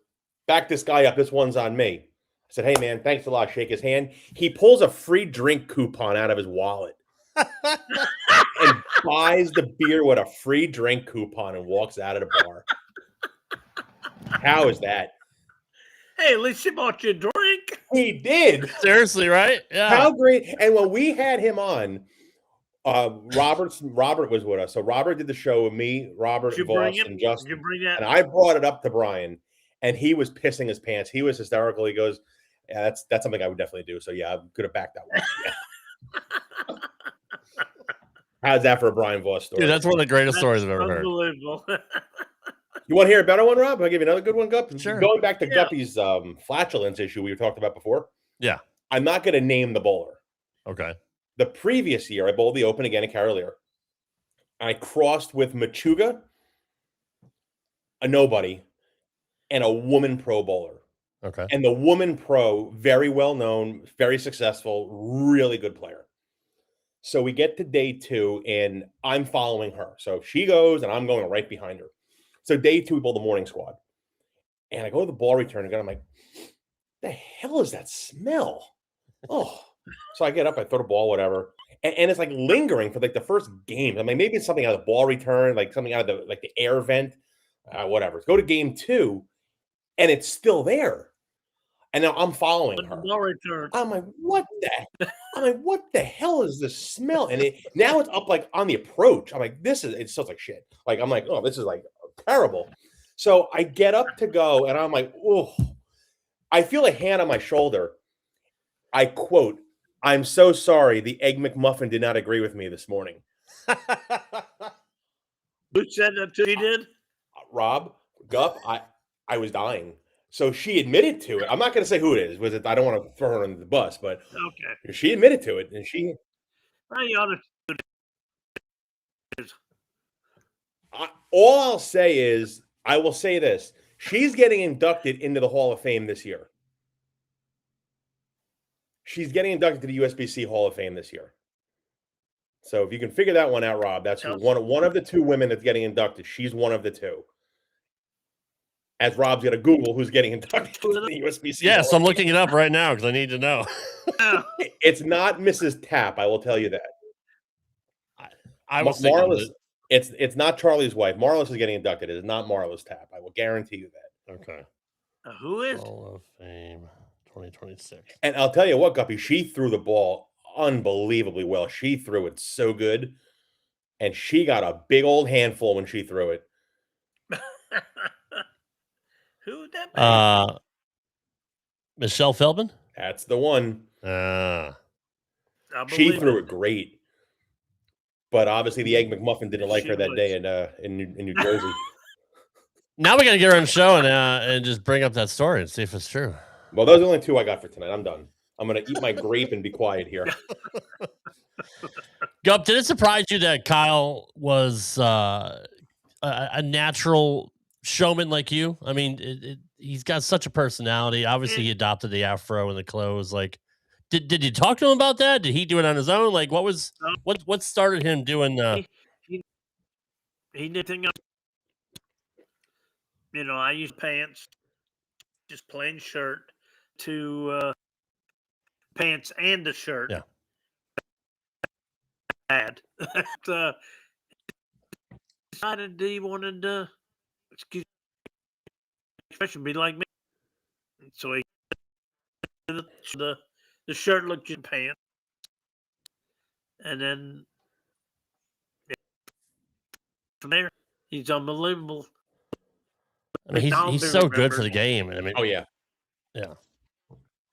"Back this guy up. This one's on me." I said, "Hey, man, thanks a lot." Shake his hand. He pulls a free drink coupon out of his wallet and buys the beer with a free drink coupon and walks out of the bar. How is that? Hey, at least he bought you a drink. He did. Seriously, right? Yeah. How great. And when we had him on, Robert was with us. So Robert did the show with me, Robert, Voss, and Justin. Did you bring that? And I brought it up to Brian, and he was pissing his pants. He was hysterical. He goes, "Yeah, that's something I would definitely do." So yeah, I could have backed that one. Yeah. How's that for a Brian Voss story? Dude, that's one of the greatest stories I've ever heard. Unbelievable. You want to hear a better one, Rob? I'll give you another good one, Gupp. Sure. Going back to Guppy's flatulence issue we talked about before. Yeah. I'm not going to name the bowler. Okay. The previous year, I bowled the Open again at Carolier. I crossed with Machuga, a nobody, and a woman pro bowler. Okay. And the woman pro, very well known, very successful, really good player. So we get to day 2, and I'm following her. So she goes, and I'm going right behind her. So day 2, we bowl the morning squad. And I go to the ball return again. I'm like, the hell is that smell? Oh. So I get up, I throw the ball, whatever. And it's like lingering for like the first game. I mean, maybe it's something out of the ball return, like something out of the air vent, whatever. Go to game 2, and it's still there. And now I'm following her. Ball return. I'm like, what the hell is this smell? And now it's up like on the approach. I'm like, it smells like shit. Like, I'm like, oh, this is like terrible. So I get up to go, and I'm like, oh, I feel a hand on my shoulder. I quote, "I'm so sorry. The Egg McMuffin did not agree with me this morning." Who said that to you? Did? Rob, Gupp, I was dying. So she admitted to it. I'm not going to say who it is. Was it? I don't want to throw her under the bus, but Okay. she admitted to it, and she. Well, you ought to. All I'll say is, I will say this: she's getting inducted into the Hall of Fame this year. She's getting inducted to the USBC Hall of Fame this year. So if you can figure that one out, Rob, that's one of the two women that's getting inducted. She's one of the two. As Rob's going to Google who's getting inducted to the USBC. Yes, I'm looking it up right now because I need to know. It's not Mrs. Tapp, I will tell you that. I was thinking that. It's not Charlie's wife. Marlis is getting inducted. It is not Marlis Tapp. I will guarantee you that. Okay. Who is? Hall of Fame 2026. And I'll tell you what, Guppy, she threw the ball unbelievably well. She threw it so good. And she got a big old handful when she threw it. Who's that? Michelle Feldman? That's the one. She threw it great. But obviously the Egg McMuffin didn't like her that day in New Jersey. Now we got to get her on the show and just bring up that story and see if it's true. Well, those are the only two I got for tonight. I'm done. I'm going to eat my grape and be quiet here. Gupp, did it surprise you that Kyle was a natural showman like you? I mean, he's got such a personality. Obviously, he adopted the afro and the clothes. Like, did you talk to him about that? Did he do it on his own? Like, what started him doing? He did thing. You know, I use pants, just plain shirt, to pants and the shirt. Yeah. Decided he wanted to, expression be like me. So he the shirt looked in pants, and then from there he's unbelievable. I mean, he's so good for the game. I mean, oh yeah.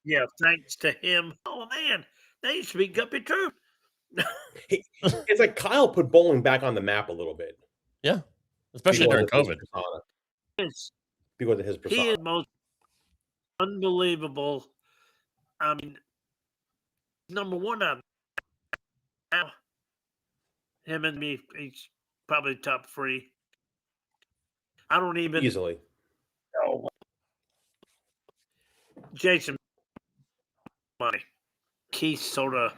Yeah, thanks to him. Oh man, they used to be Guppy Troup. It's like Kyle put bowling back on the map a little bit. Yeah, especially during COVID. Because of his persona. He is most unbelievable. I mean, number one on now. Him and me, he's probably top three. I don't even easily. know. Jason, money. Keith sort of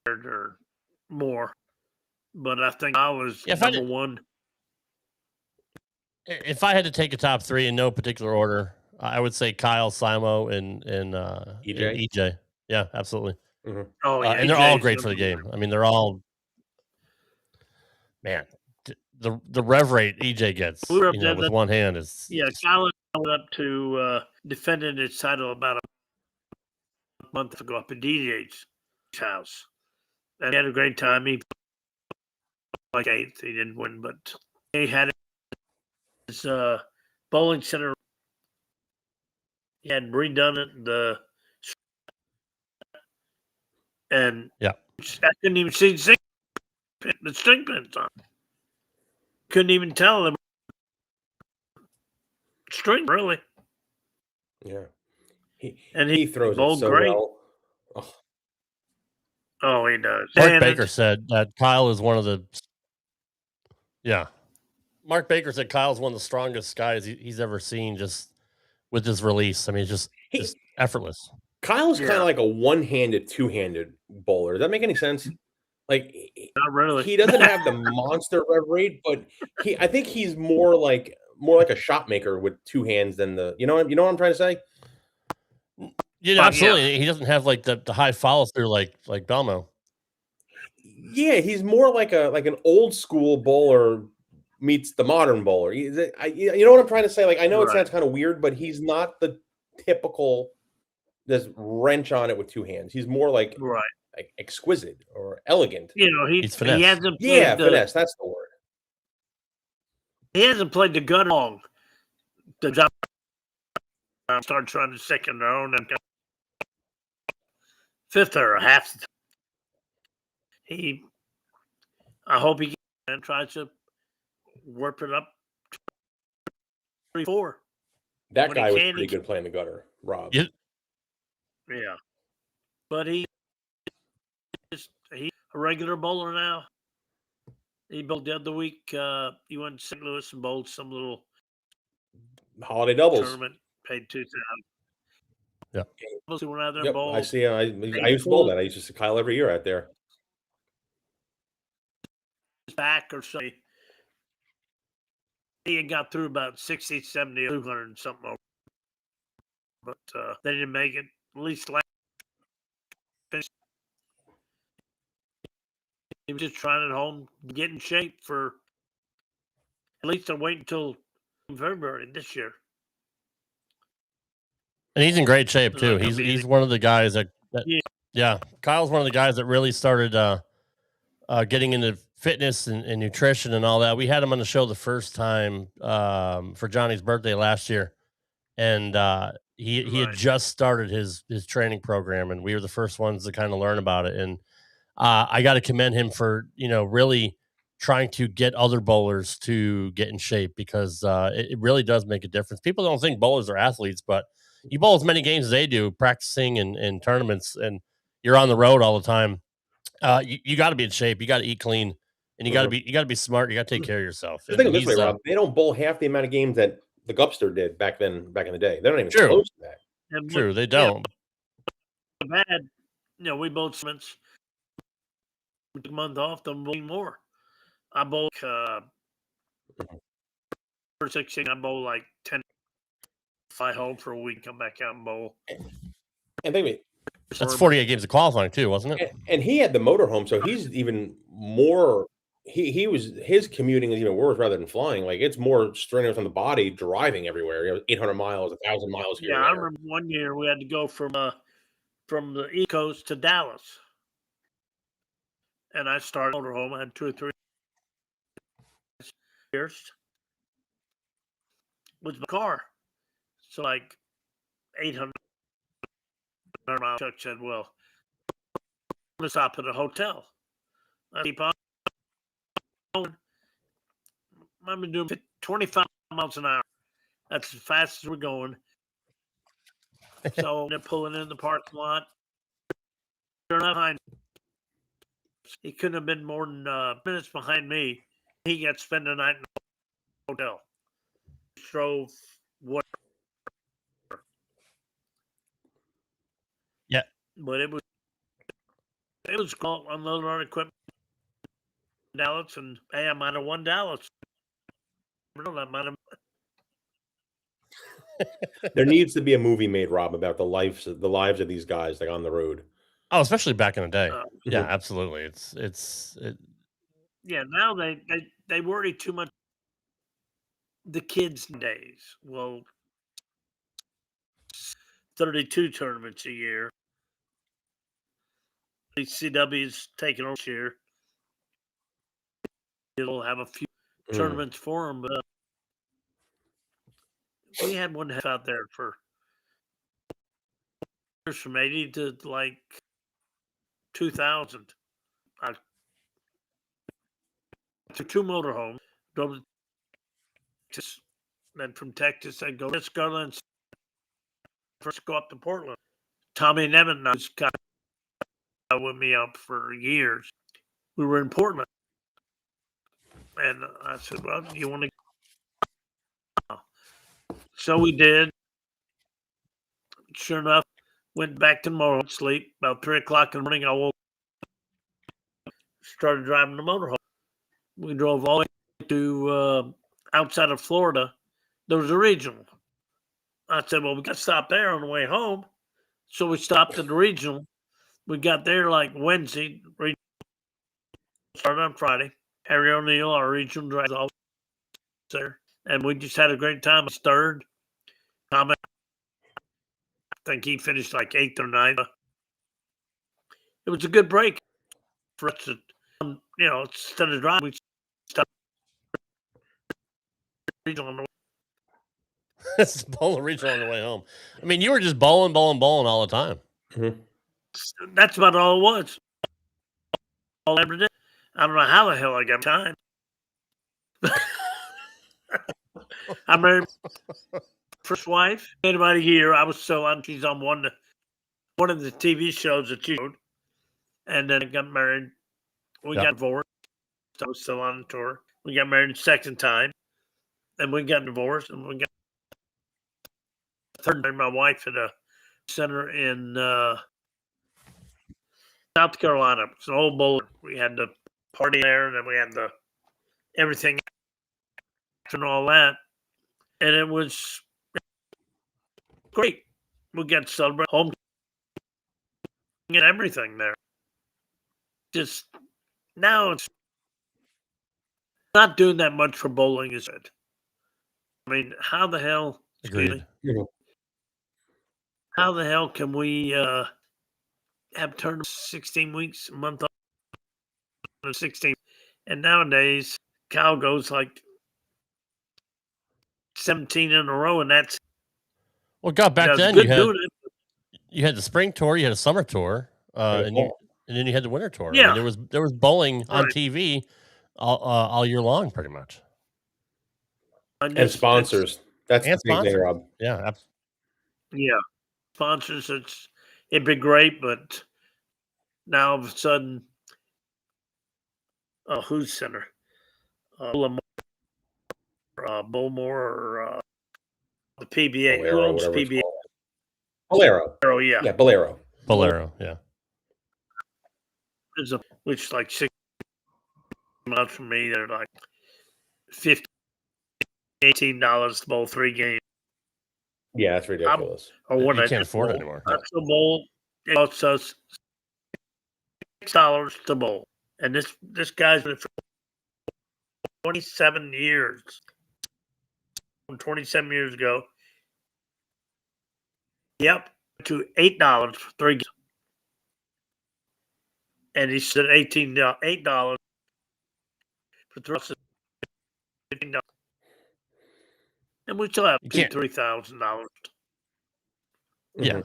or more, but I think I was number one. If I had to take a top three in no particular order, I would say Kyle, Simo, and EJ. Yeah, absolutely. Mm-hmm. Oh, yeah, and they're all great for the game. I mean, they're all, man. The rev rate EJ gets, with one hand is. Yeah, Kyle went up to defending his title about a month ago up at DJ's house. And he had a great time. He like eighth. He didn't win, but he had his bowling center. He had redone it. And yeah, I couldn't even see the string pins on. Couldn't even tell them string really. Yeah, he throws bowled it so great. well. Oh, he does. Mark Baker said that Kyle is one of the. Yeah, Mark Baker said Kyle's one of the strongest guys he's ever seen, just with his release. I mean, just effortless. Kyle's kind of like a one-handed, two-handed bowler. Does that make any sense? Like, not really. He doesn't have the monster rev rate, but I think he's more like a shot maker with two hands than the. You know what I'm trying to say? Yeah, absolutely. Yeah. He doesn't have like the high follow through like Belmo. Yeah, he's more like an old school bowler meets the modern bowler. You know what I'm trying to say? Like, I know it sounds kind of weird, but he's not the typical. This wrench on it with two hands. He's more like exquisite or elegant. You know, he's finesse. He hasn't played finesse. That's the word. He hasn't played the gun long. The job start trying to second their own and fifth or half. I hope he tries to warp it up 3-4. That When guy he was can, pretty he good playing the gutter, Rob. Yeah. But he's a regular bowler now. He bowled the other week. He went to St. Louis and bowled some little Holiday doubles. tournament, paid $2,000. Yeah. He went out there and Yep, bowled. I see. I used to bowl that. I used to see Kyle every year out there. Back or something. He had got through about 60, 70, 200 and something over. But they didn't make it. At least last. He was just trying at home to get in shape for at least to wait until February this year. And he's in great shape too. He's one of the guys that yeah. Kyle's one of the guys that really started getting into fitness and nutrition and all that. We had him on the show the first time for Johnny's birthday last year, and he had just started his training program, and we were the first ones to kind of learn about it. And I got to commend him for really trying to get other bowlers to get in shape, because it really does make a difference. People don't think bowlers are athletes, but you bowl as many games as they do, practicing in tournaments, and you're on the road all the time. You got to be in shape. You got to eat clean, and you got to be smart. You got to take care of yourself. Just think of it this way, Rob. They don't bowl half the amount of games that the Gupster did back in the day. They're not even close to that. And True, they don't. Bad, we bowled tournaments. We took a month off, then bowling more. I bowled for 16. I bowled like 10. Fly home for a week, come back out and bowl. And think of it. That's 48 games of qualifying too, wasn't it? And he had the motorhome, so he's even more. His commuting is even worse rather than flying. Like, it's more strenuous on the body, driving everywhere. 800 miles, 1,000 miles here. Yeah, I remember one year we had to go from the East Coast to Dallas, and I started motorhome. I had 2 or 3 years with my car, so like 800 miles. Chuck said, "Well, I'm gonna stop at a hotel." I keep on going. I've been doing 25 miles an hour. That's as fast as we're going. So they're pulling in the parking lot. They're not behind. He couldn't have been more than minutes behind me. He got to spend the night in the hotel. Drove what? Yeah, but it was called unloading our equipment in Dallas, and hey, I might have won Dallas. There needs to be a movie made, Rob, about the lives of these guys, like, on the road. Oh, especially back in the day. Yeah, absolutely. It's Yeah, now they worry too much. The kids days. Well, 32 tournaments a year. CW's taking over this year. It'll have a few tournaments for them, but we had one out there for years, from 80 to like 2000. I took 2 motorhomes, drove to Texas, then from Texas I'd go to Scotland, first go up to Portland. Tommy Nevin was got with me up for years. We were in Portland, and I said, "Well, you want to?" So we did. Sure enough, went back to motorhome, sleep. About 3 o'clock in the morning, I woke, started driving the motorhome. We drove all the way to outside of Florida. There was a regional. I said, "Well, we got to stop there on the way home." So we stopped at the regional. We got there like Wednesday. Started on Friday. Harry O'Neill, our regional driver, was there, and we just had a great time. It's third. I think he finished like 8th or 9th. It was a good break for us to, instead of driving, we stopped regional on the way. It's bowling regional on the way home. I mean, you were just bowling all the time. That's about all it was. All I ever did. I don't know how the hell I got time. I married my first wife. In about a year, I was still on. She's on one of the TV shows that she showed, and then I got married. We got divorced. I was still on tour. We got married the second time, and we got divorced, and we got third time. My wife at a center in South Carolina. It's an old bowling. We had the party there, and then we had the everything and all that, and it was great. We got to celebrate home and everything there. Just now, it's not doing that much for bowling, is it? I mean, how the hell? Agreed. How the hell can we have tournaments 16 weeks, a month on 16? And nowadays, Cal goes like 17 in a row, and that's well. God, back then you had the spring tour, you had a summer tour, and then you had the winter tour. Yeah, I mean, there was bowling on TV all year long, pretty much. And sponsors. That's the big thing, Rob. Yeah, yeah, sponsors. It'd be great, but now all of a sudden, who's center? Bowmore or the PBA. Bolero, who owns PBA? Bolero. Yeah. Yeah, Bolero. Yeah. There's which is like 6 months from me. They're like $15, $18 to bowl 3 games. Yeah, that's ridiculous. Or you can't afford it anymore. That's the bowl. It costs us $6 to bowl, and this guy's been for 27 years. 27 years ago. Yep, to $8 for 3 games. And he said $8 for $15. And we still have $3,000. Yeah.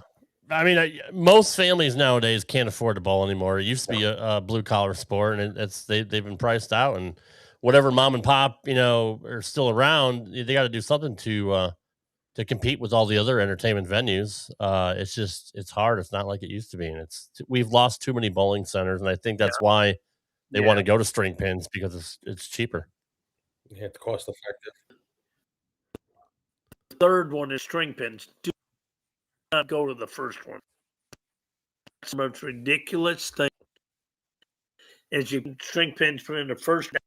I mean, most families nowadays can't afford to bowl anymore. It used to be a blue collar sport, and they've been priced out. And whatever mom and pop, are still around, they got to do something to compete with all the other entertainment venues. It's hard. It's not like it used to be, and we've lost too many bowling centers, and I think that's why they want to go to string pins, because it's cheaper. Yeah, it's cost effective. The third one is string pins. Do not go to the first one. It's the most ridiculous thing. Is you can string pins put in the first night.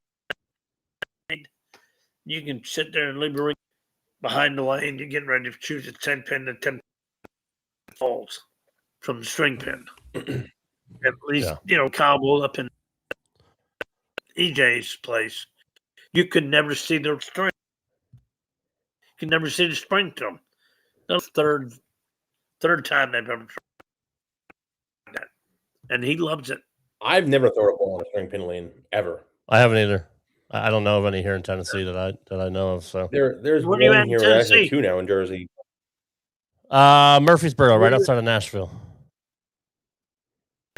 You can sit there and leave the ring behind the lane. You're getting ready to choose a 10 pin and 10 falls from the string pin. At least, Cowboy up in EJ's place, you could never see the string. You can never see the spring to them. That's the third time they've ever tried that. And he loves it. I've never thrown a ball on a string pin lane, ever. I haven't either. I don't know of any here in Tennessee that I know of. So there's one here, actually 2 now in Jersey. Murfreesboro, right outside of Nashville.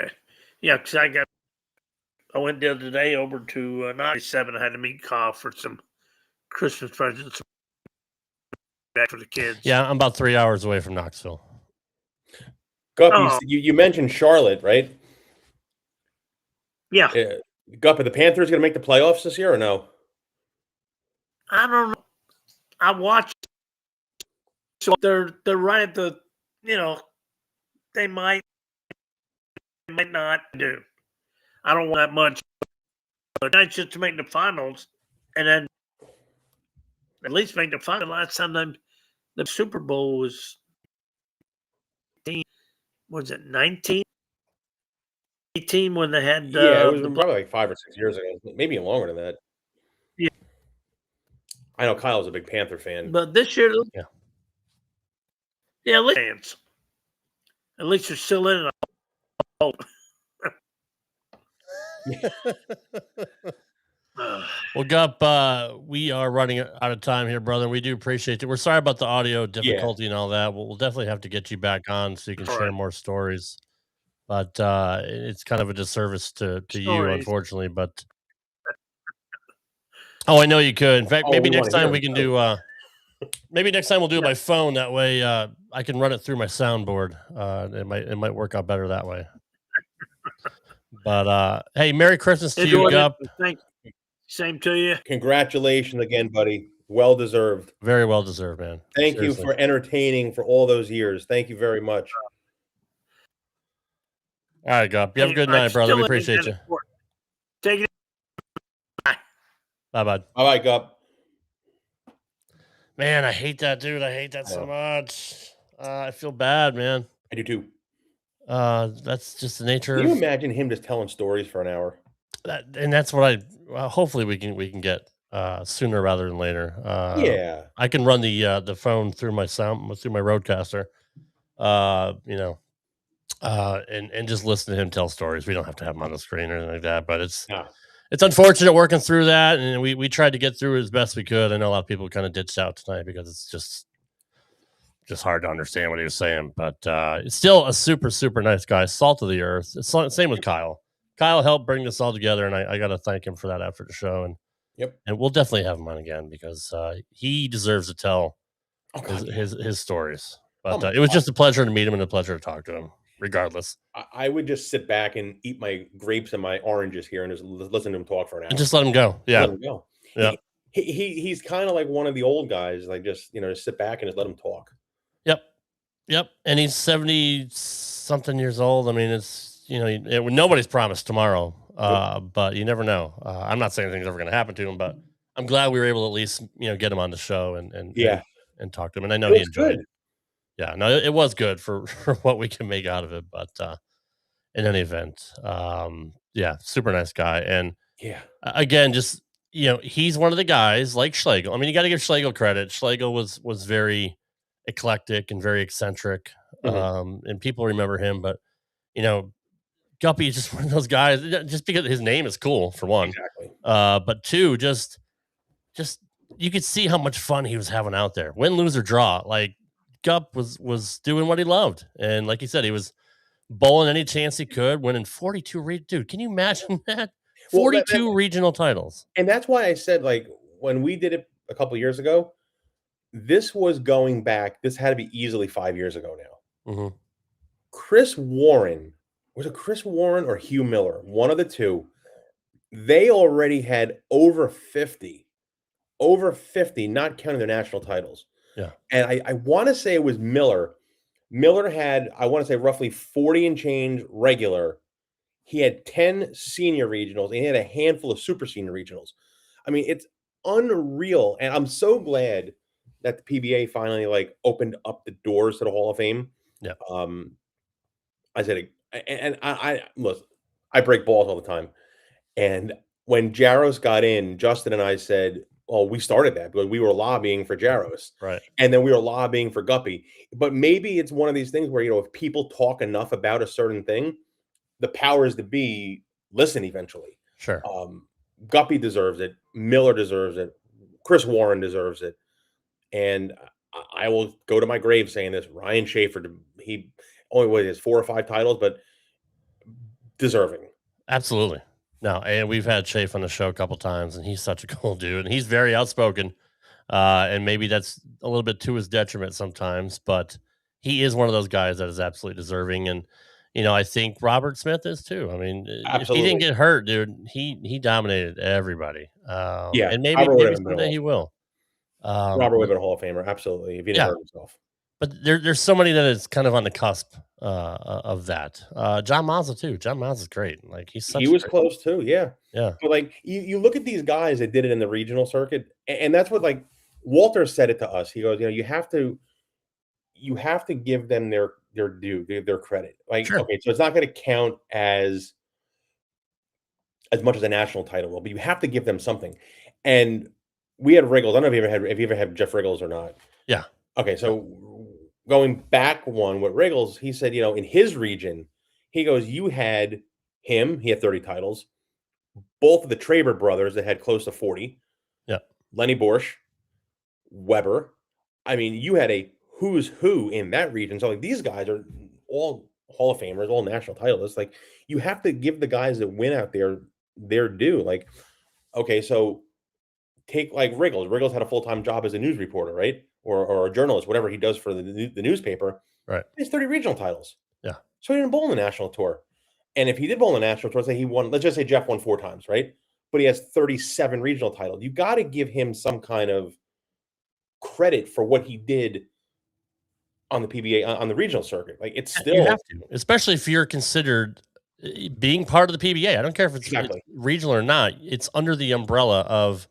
Okay. Yeah, because I went the other day over to 97. I had to meet Kyle for some Christmas presents back for the kids. Yeah, I'm about 3 hours away from Knoxville. Gupp, you mentioned Charlotte, right? Yeah. Gupp, are the Panthers going to make the playoffs this year or no? I don't know. I watched. So they're right at the, they might not do. I don't want that much. But that's just to make the finals, and then at least make the final. Last time the Super Bowl was 19? 18 when they had it was probably like 5 or 6 years ago, maybe longer than that. Yeah, I know Kyle's a big Panther fan, but this year, at least you're still in it. Oh. Well, Gupp, we are running out of time here, brother. We do appreciate it. We're sorry about the audio difficulty and all that. We'll definitely have to get you back on so you can share more stories. But it's kind of a disservice to you, unfortunately. But I know you could. In fact, maybe next time we can do Maybe next time we'll do it by phone. That way, I can run it through my soundboard. It might work out better that way. But hey, Merry Christmas to you, Gupp. Thank you. Same to you. Congratulations again, buddy. Well deserved. Very well deserved, man. Thank Seriously. you for entertaining for all those years. Thank you very much. All right, Gupp. You have a good night, brother. We appreciate you. Take it. Bye, bud. All right, Gupp. Man, I hate that, dude. I hate that so much. I feel bad, man. I do too. That's just the nature. Can you imagine him just telling stories for an hour? And that's what hopefully we can get sooner rather than later. Yeah. I can run the phone through my Roadcaster. And just listen to him tell stories. We don't have to have him on the screen or anything like that, but it's unfortunate working through that. And we tried to get through it as best we could. I know a lot of people kind of ditched out tonight because it's just hard to understand what he was saying, but it's still a super, super nice guy. Salt of the earth. It's same with Kyle. Kyle helped bring this all together, and I got to thank him for that after the show. And and we'll definitely have him on again because he deserves to tell his stories. But it was just a pleasure to meet him and a pleasure to talk to him, regardless. I would just sit back and eat my grapes and my oranges here and just listen to him talk for an hour. And just let him go. Yeah. Let him go. Yeah. He's kind of like one of the old guys, like just sit back and just let him talk. Yep. And he's 70-something years old. I mean, it's nobody's promised tomorrow, but you never know. I'm not saying anything's ever going to happen to him, but I'm glad we were able to at least get him on the show and talk to him. And I know he enjoyed it. Yeah, no, it was good for what we can make out of it. But in any event, super nice guy. And again, just he's one of the guys like Schlegel. I mean, you got to give Schlegel credit. Schlegel was very eclectic and very eccentric, and people remember him. But Guppy is just one of those guys. Just because his name is cool, for one, but two, just you could see how much fun he was having out there. Win, lose, or draw, like Gupp was doing what he loved, and like you said, he was bowling any chance he could, winning 42. Dude, can you imagine that? 42 regional titles. And that's why I said, like, when we did it a couple years ago, this was going back. This had to be easily 5 years ago now. Mm-hmm. Chris Warren, was it Chris Warren or Hugh Miller? One of the two. They already had over 50, not counting their national titles. Yeah. And I want to say it was Miller. Miller had, I want to say, roughly 40 and change regular. He had 10 senior regionals, and he had a handful of super senior regionals. I mean, it's unreal. And I'm so glad that the PBA finally opened up the doors to the Hall of Fame. Yeah. I said, and I listen, I break balls all the time. And when Jaros got in, Justin and I said, well, we started that because we were lobbying for Jaros. Right. And then we were lobbying for Guppy. But maybe it's one of these things where, if people talk enough about a certain thing, the powers to be listen eventually. Sure. Guppy deserves it. Miller deserves it. Chris Warren deserves it. And I will go to my grave saying this. Ryan Schaefer, he only has 4 or 5 titles, but deserving. Absolutely. No, and we've had Schaefer on the show a couple times, and he's such a cool dude, and he's very outspoken. And maybe that's a little bit to his detriment sometimes, but he is one of those guys that is absolutely deserving. And I think Robert Smith is too. I mean, if he didn't get hurt, dude, he dominated everybody. And maybe someday he will. Robert would have been a Hall of Famer, absolutely, if he didn't hurt himself. But there's so many that is kind of on the cusp of that. John Mazza too. John Mazza's great. Like he was close too. Yeah. Yeah. But you look at these guys that did it in the regional circuit, and that's what Walter said it to us. He goes, you have to give them their due, their credit. Sure. Okay, so it's not going to count as much as a national title will, but you have to give them something. And we had Riggles. I don't know if you ever had Jeff Riggles or not. Yeah. Okay, so going back one with Riggles, he said, in his region, he goes, you had him, he had 30 titles. Both of the Traber brothers that had close to 40. Yeah. Lenny Borsch, Weber. I mean, you had a who's who in that region. So these guys are all Hall of Famers, all national titleists. You have to give the guys that win out there their due. Okay, so take like Riggles. Riggles had a full-time job as a news reporter, right? Or a journalist, whatever he does for the newspaper. Right. He has 30 regional titles. Yeah. So he didn't bowl in the national tour. And if he did bowl in the national tour, say he won, let's just say Jeff won 4 times, right? But he has 37 regional titles. You got to give him some kind of credit for what he did on the PBA, on the regional circuit. Like, it's still, you have to, especially if you're considered being part of the PBA. I don't care if it's regional or not. It's under the umbrella of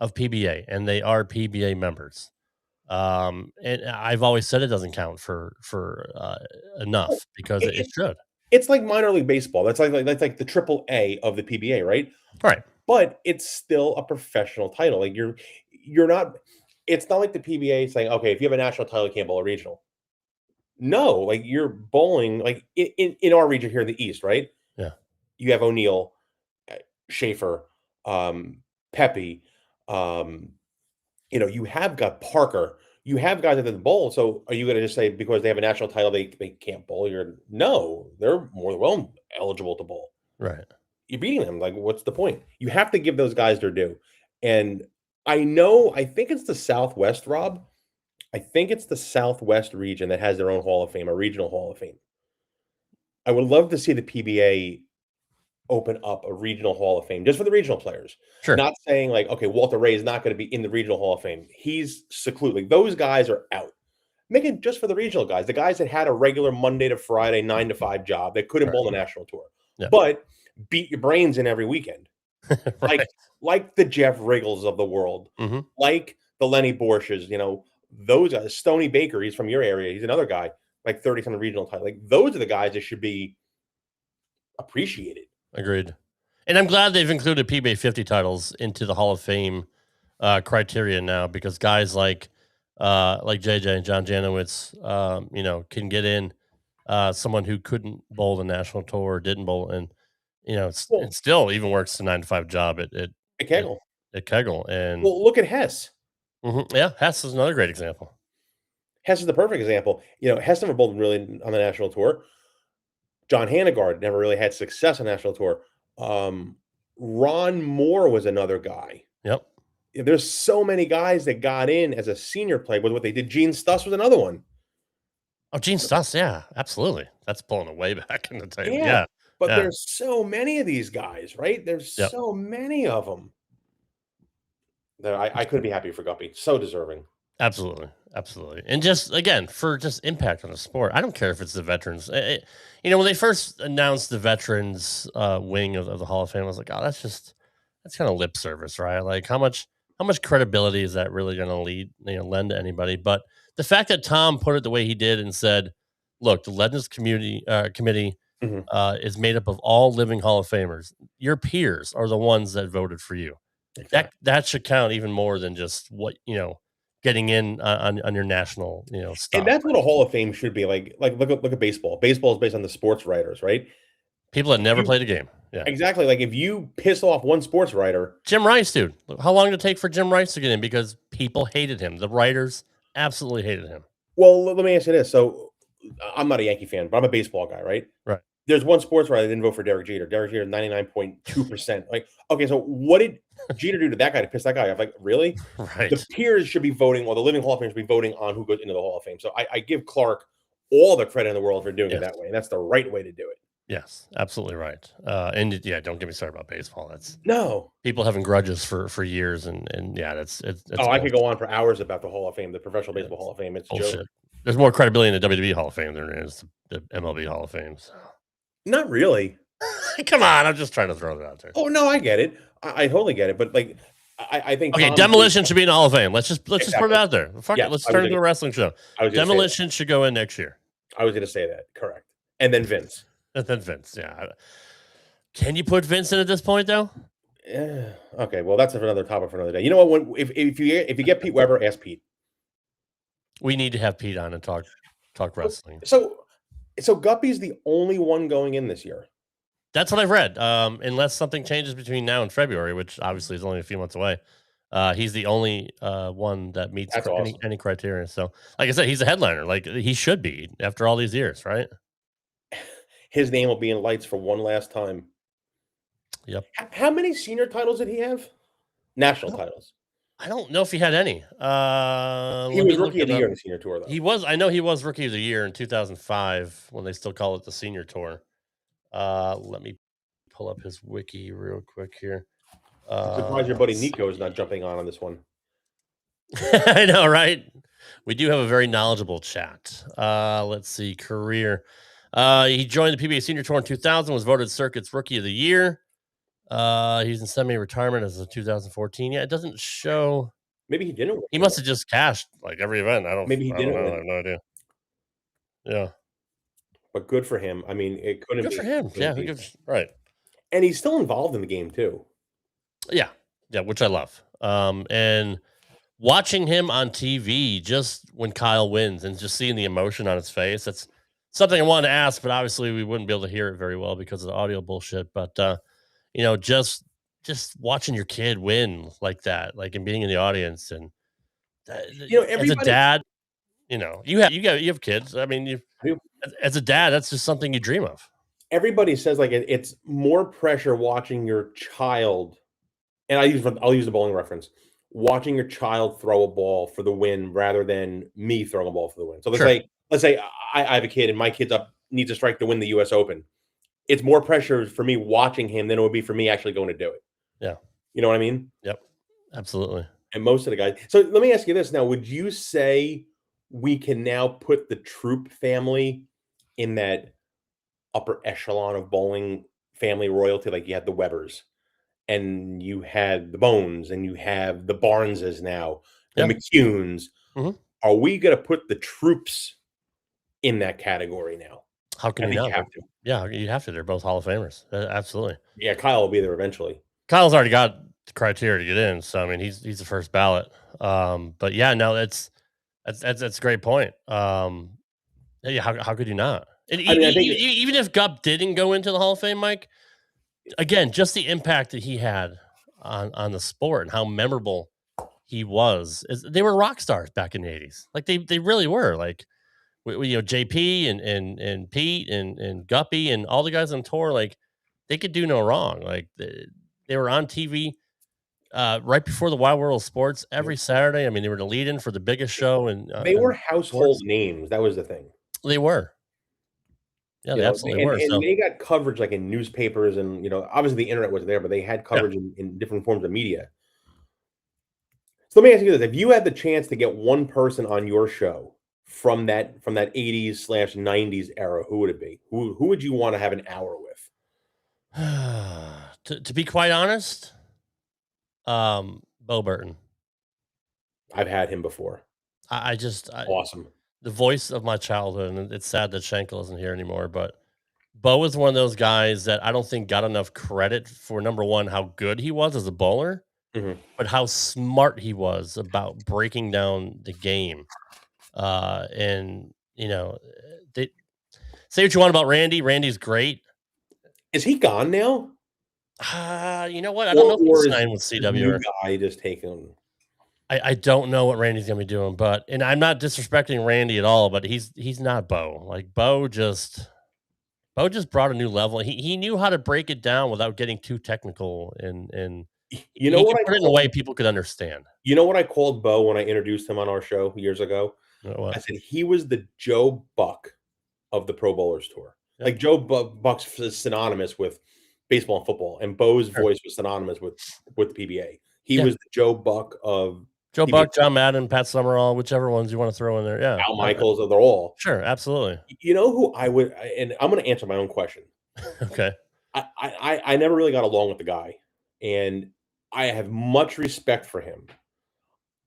PBA, and they are PBA members. And I've always said it doesn't count for enough because it should. It's like minor league baseball. That's like the AAA of the PBA, right? Right. But it's still a professional title. Like, you're not. It's not like the PBA saying, okay, if you have a national title, you can't bowl a regional. No, like, you're bowling like in our region here in the East, right? Yeah. You have O'Neill, Schaefer, Pepe. You have got Parker. You have guys that can bowl. So are you going to just say because they have a national title they can't bowl? No, they're more than well eligible to bowl. Right. You're beating them. Like, what's the point? You have to give those guys their due. And I think it's the Southwest, Rob. I think it's the Southwest region that has their own Hall of Fame, a regional Hall of Fame. I would love to see the PBA open up a regional Hall of Fame just for the regional players. Sure. Not saying like, okay, Walter Ray is not going to be in the regional Hall of Fame. He's secluded. Like, those guys are out. Make it just for the regional guys, the guys that had a regular Monday to Friday 9 to 5 job that couldn't bowl the national tour, but beat your brains in every weekend. like the Jeff Riggles of the world, like the Lenny Borsches, those guys. Stoney Baker, he's from your area. He's another guy, like 30-something regional title. Like, those are the guys that should be appreciated. Agreed. And I'm glad they've included PBA 50 titles into the Hall of Fame criteria now, because guys like JJ and John Janowitz, can get in. Someone who couldn't bowl the national tour, didn't bowl, and it still even works the 9 to 5 job at Kegel. At Kegel. And look at Hess. Yeah, Hess is another great example. Hess is the perfect example. Hess never bowled really on the national tour. John Hanegard never really had success on national tour. Ron Moore was another guy. Yep. There's so many guys that got in as a senior player with what they did. Gene Stuss was another one. Oh, Gene Stuss, yeah, absolutely. That's pulling it way back in the table. Yeah. But there's so many of these guys, right? There's so many of them. I couldn't be happy for Guppy. So deserving. Absolutely. And just, again, for just impact on the sport, I don't care if it's the veterans. When they first announced the veterans wing of the Hall of Fame, I was like, oh, that's kind of lip service, right? Like, how much credibility is that really going to lend to anybody? But the fact that Tom put it the way he did and said, look, the Legends Committee is made up of all living Hall of Famers. Your peers are the ones that voted for you. Exactly. That should count even more than just what, getting in on your national, stuff. And that's what a Hall of Fame should be. Like look at baseball. Baseball is based on the sports writers, right? People that never played a game. Yeah, exactly. Like, if you piss off one sports writer, Jim Rice, dude, how long did it take for Jim Rice to get in? Because people hated him. The writers absolutely hated him. Well, let me ask you this. So, I'm not a Yankee fan, but I'm a baseball guy, right? Right. There's one sports writer that didn't vote for Derek Jeter. Derek Jeter, 99.2%. Like, okay, so what did Jeter do to that guy to piss that guy off? Like, really? Right. The peers should be voting, or the living Hall of Fame should be voting on who goes into the Hall of Fame. So I give Clark all the credit in the world for doing it that way. And that's the right way to do it. Yes, absolutely right. And don't get me started about baseball. That's people having grudges for years, and that's I could go on for hours about the Hall of Fame, the Professional Baseball Hall of Fame. It's bullshit. There's more credibility in the WWE Hall of Fame than there is the MLB Hall of Fame. So. Not really. Come on, I'm just trying to throw it out there. Oh no, I get it. I totally get it. But like, I think Demolition should be in the Hall of Fame. Let's just put it out there. Fuck it. Let's turn it into a wrestling show. Demolition should go in next year. I was going to say that. Correct. And then Vince. Yeah. Can you put Vince in at this point, though? Yeah. Okay. Well, that's another topic for another day. You know what? If you get Pete Weber, ask Pete. We need to have Pete on and talk wrestling. So Guppy's the only one going in this year. That's what I've read. Unless something changes between now and February, which obviously is only a few months away. He's the only one that meets any criteria. So, like I said, he's a headliner. Like he should be after all these years, right? His name will be in lights for one last time. Yep. How many senior titles did he have? National titles. I don't know if he had any. He was rookie of the year on the senior tour, though. He was. I know he was rookie of the year in 2005 when they still call it the senior tour. Let me pull up his wiki real quick here. I'm surprised your buddy Nico is not jumping on this one. I know, right? We do have a very knowledgeable chat. Let's see. Career. He joined the PBA Senior Tour in 2000, was voted Circuit's Rookie of the Year. He's in semi-retirement as of 2014. Yeah, it doesn't show. Maybe he didn't win. He must have just cashed like every event. Maybe he didn't know. win. I have no idea. Yeah. But good for him. I mean, it couldn't Good be. for him. Yeah, who gives, right. And he's still involved in the game, too. Yeah. Yeah, which I love. And watching him on TV just when Kyle wins and just seeing the emotion on his face, that's something I wanted to ask, but obviously we wouldn't be able to hear it very well because of the audio bullshit. But you know, just watching your kid win like that, like, and being in the audience, and you know, as a dad, you know, you have kids. I mean, as a dad, that's just something you dream of. Everybody says like it's more pressure watching your child, and I'll use the bowling reference. Watching your child throw a ball for the win rather than me throwing a ball for the win. So let's say I have a kid and my kid's needs a strike to win the U.S. Open. It's more pressure for me watching him than it would be for me actually going to do it. Yeah, you know what I mean. Yep, absolutely. And most of the guys. So let me ask you this now: would you say we can now put the Troup family in that upper echelon of bowling family royalty? Like you had the Webbers, and you had the Bones, and you have the Barneses now, the McCunes. Mm-hmm. Are we going to put the Troups in that category now? How can you not? Have to. Yeah, you have to. They're both Hall of Famers. Absolutely. Yeah, Kyle will be there eventually. Kyle's already got the criteria to get in, so I mean, he's the first ballot. But yeah, no, that's a great point. Yeah, how could you not? And even if Gupp didn't go into the Hall of Fame, Mike, again, just the impact that he had on the sport and how memorable he was. They were rock stars back in the 80s. Like they really were. Like you know, JP and Pete and Guppy and all the guys on tour, like they could do no wrong. Like they were on TV right before the Wild World of Sports every Saturday. I mean, they were the lead-in for the biggest show, and they were household names. That was the thing. They were. Yeah, they absolutely were. And they got coverage like in newspapers, and you know, obviously the internet was there, but they had coverage in different forms of media. So let me ask you this: if you had the chance to get one person on your show from that 80s/90s era, who would it be? Who would you want to have an hour with? To be quite honest, Bo Burton. I've had him before. Awesome. The voice of my childhood, and it's sad that Schenkel isn't here anymore, but Bo was one of those guys that I don't think got enough credit for, number one, how good he was as a bowler, but how smart he was about breaking down the game. And, you know, say what you want about Randy. Randy's great. Is he gone now? You know what? I don't know if he's signed with CW. Guy just taking. I don't know what Randy's gonna be doing, and I'm not disrespecting Randy at all, but he's not Bo. Like Bo just brought a new level. He knew how to break it down without getting too technical, and you know what, I put it in a way people could understand. You know what I called Bo when I introduced him on our show years ago? What? I said he was the Joe Buck of the Pro Bowlers Tour. Yep. Like Joe Buck's is synonymous with baseball and football, and Bo's voice was synonymous with the PBA. He was the Joe Buck of Joe Buck, John Madden, Pat Summerall, whichever ones you want to throw in there. Yeah. Al Michaels, they're all. Sure, absolutely. You know who I would, and I'm going to answer my own question. Okay. I never really got along with the guy, and I have much respect for him.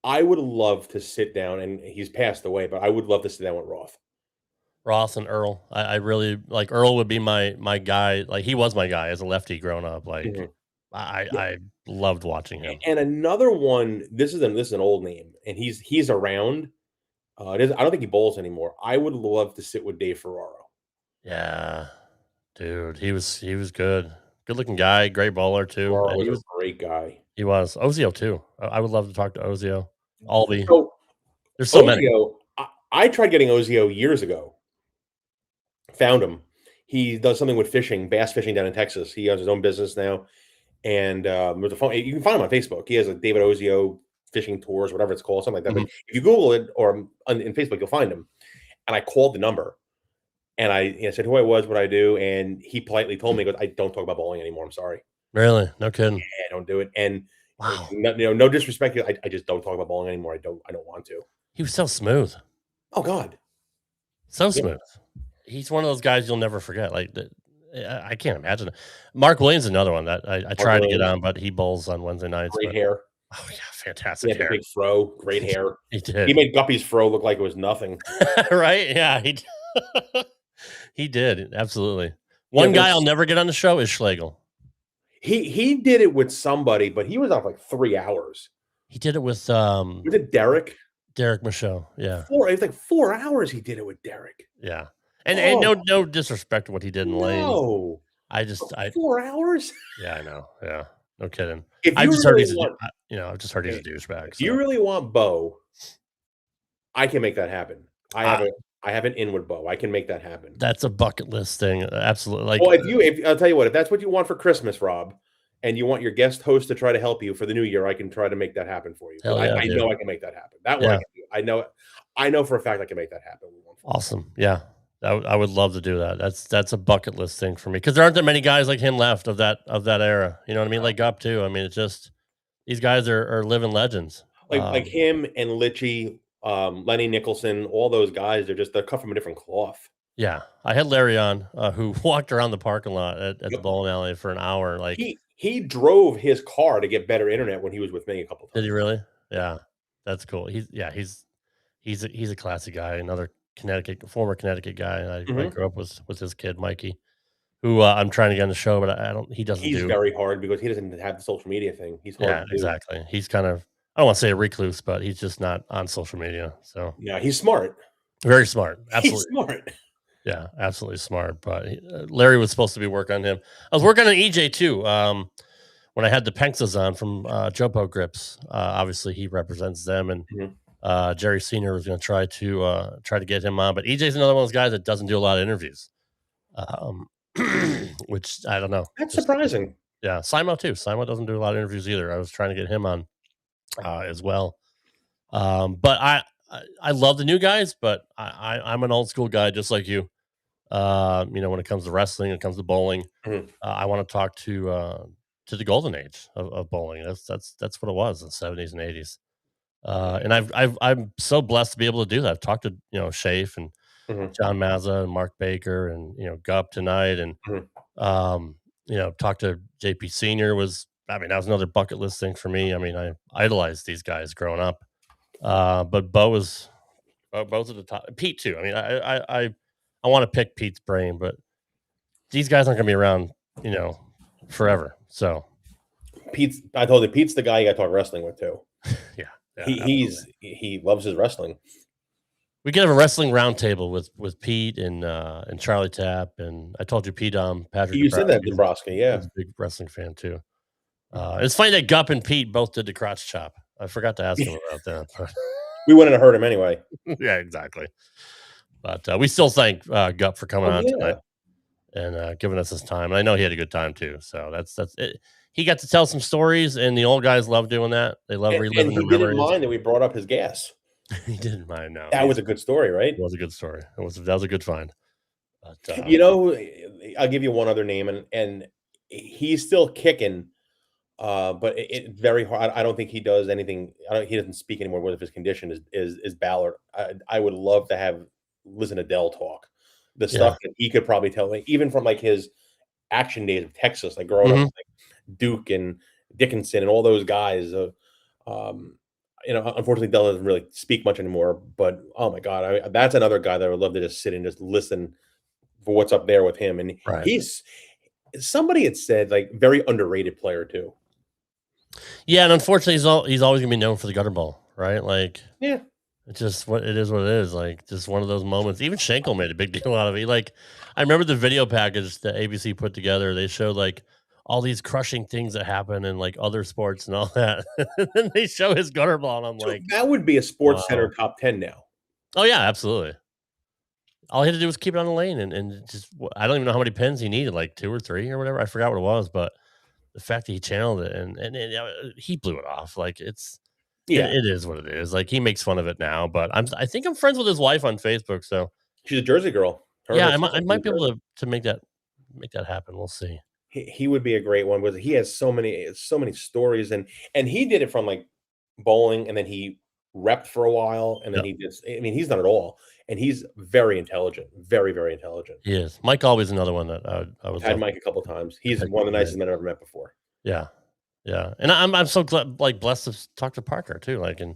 I would love to sit down, and he's passed away, but I would love to sit down with Roth and Earl. I really, like, Earl would be my guy. Like, he was my guy as a lefty growing up. Like, I loved watching him. And another one, this is an old name, and he's around. I don't think he bowls anymore. I would love to sit with Dave Ferraro. Yeah, dude, he was good. Good looking guy, great bowler too. Ferraro was a great guy. He was. Ozio too. I would love to talk to Ozio. Albie. So, there's so Ozio, many. I tried getting Ozio years ago. Found him. He does something with fishing, bass fishing down in Texas. He has his own business now. And there's a phone. You can find him on Facebook. He has a David Ozio fishing tours, whatever it's called, something like that. Mm-hmm. But if you Google it or in Facebook, you'll find him. And I called the number, and I said who I was, what I do, and he politely told me, he goes, "I don't talk about bowling anymore. I'm sorry." Really? No kidding. Yeah, I don't do it. And wow, no disrespect. I just don't talk about bowling anymore. I don't want to. He was so smooth. Oh God, so smooth. He's one of those guys you'll never forget. Like I can't imagine it. Mark Williams, another one that I tried to get on, but he bowls on Wednesday nights. Great hair. Oh yeah, fantastic He had hair. a big fro, great hair. He did. He made Guppy's fro look like it was nothing. Right? Yeah, he did. Absolutely. One guy I'll never get on the show is Schlegel. He did it with somebody, but he was off like 3 hours. He did it with was it Derek? Derek Michaud. Yeah. It was like 4 hours he did it with Derek. Yeah. And no disrespect to what he did in lanes. No. I 4 hours? Yeah, I know. Yeah. No kidding. If I've you just really heard want, I've just heard he's a douchebag. If you really want Bo, I can make that happen. I have an in with Bo. I can make that happen. That's a bucket list thing. Absolutely. Like, well, if I'll tell you what, if that's what you want for Christmas, Rob, and you want your guest host to try to help you for the new year, I can try to make that happen for you. Yeah, I know I can make that happen. That one I can do. I know for a fact I can make that happen. Awesome. Yeah. I would love to do that. That's a bucket list thing for me, because there aren't that many guys like him left of that era. You know what I mean? Like Gupp too. I mean, it's just these guys are living legends. Like him and Litchie, Lenny Nicholson, all those guys. They're cut from a different cloth. Yeah, I had Larry on, who walked around the parking lot at the bowling alley for an hour. Like he drove his car to get better internet when he was with me a couple times. Did he really? Yeah, that's cool. He's a classy guy. Another former Connecticut guy, and I grew up with his kid Mikey, who I'm trying to get on the show, but I don't. He doesn't. He's very hard because he doesn't have the social media thing. He's hard. Yeah, exactly. He's kind of, I don't want to say a recluse, but he's just not on social media. So yeah, he's smart. Very smart. Absolutely he's smart. Yeah, absolutely smart. But Larry was supposed to be working on him. I was working on EJ too. When I had the Penxas on from Jopo Grips, obviously he represents them, and Jerry Senior was going to try to get him on. But EJ's another one of those guys that doesn't do a lot of interviews, which I don't know. That's surprising. Yeah, Simo too. Simo doesn't do a lot of interviews either. I was trying to get him on as well. But I love the new guys, but I'm an old school guy just like you. When it comes to wrestling, when it comes to bowling, I want to talk to the golden age of bowling. That's what it was in the 70s and 80s. And I'm so blessed to be able to do that. I've talked to Shafe and John Mazza and Mark Baker and Gupp tonight, and talked to JP Senior. That was another bucket list thing for me. I mean, I idolized these guys growing up, but both at the top. Pete too. I mean, I want to pick Pete's brain, but these guys aren't going to be around, forever. So I told you, Pete's the guy you got to talk wrestling with too. Yeah, he loves his wrestling. We could have a wrestling roundtable with Pete and Charlie Tapp, and I told you Pete Patrick. You said that, Nebraska, yeah. He's a big wrestling fan too. It's funny that Gupp and Pete both did the crotch chop. I forgot to ask him about that. But we wouldn't have heard him anyway. Yeah, exactly. But we still thank Gupp for coming on tonight and giving us his time. And I know he had a good time too. So that's it. He got to tell some stories, and the old guys love doing that. They love reliving their memories. He didn't mind that we brought up his gas. He didn't mind. No, that was a good story, right? It was a good story. That was a good find. But, I'll give you one other name, and he's still kicking. But it's very hard. I don't think he does anything. He doesn't speak anymore with his condition. Is Ballard? I would love to listen to Dell talk. The stuff that he could probably tell, even from like his action days of Texas, like growing up, like Duke and Dickinson and all those guys. Unfortunately, Dell doesn't really speak much anymore. But oh my God, that's another guy that I would love to just sit and just listen for what's up there with him. And somebody had said like very underrated player too. Yeah, and unfortunately, he's always gonna be known for the gutter ball, right? Like, yeah, it's just what it is. What it is. Like, just one of those moments. Even Schenkel made a big deal out of it. Like, I remember the video package that ABC put together. They showed like all these crushing things that happen in like other sports and all that. And then they show his gutter ball, and I'm like, that would be a Sports Center top 10 now. Oh yeah, absolutely. All he had to do was keep it on the lane, and just I don't even know how many pins he needed, like 2 or 3 or whatever. I forgot what it was, but the fact that he channeled it and he blew it off. Like, it's Yeah. it is what it is. Like, he makes fun of it now, but I think I'm friends with his wife on Facebook, so She's a Jersey girl. yeah, I might be able to make that happen. We'll see. He would be a great one. He has so many stories, and he did it from like bowling, and then he repped for a while, and then he did. I mean, he's done it all, and he's very intelligent, very, very intelligent. He is. Mike Always another one that I was had Mike a couple times. He's one of the nicest men I've ever met before. Yeah, yeah, and I'm so glad, like, blessed to talk to Parker too. Like, and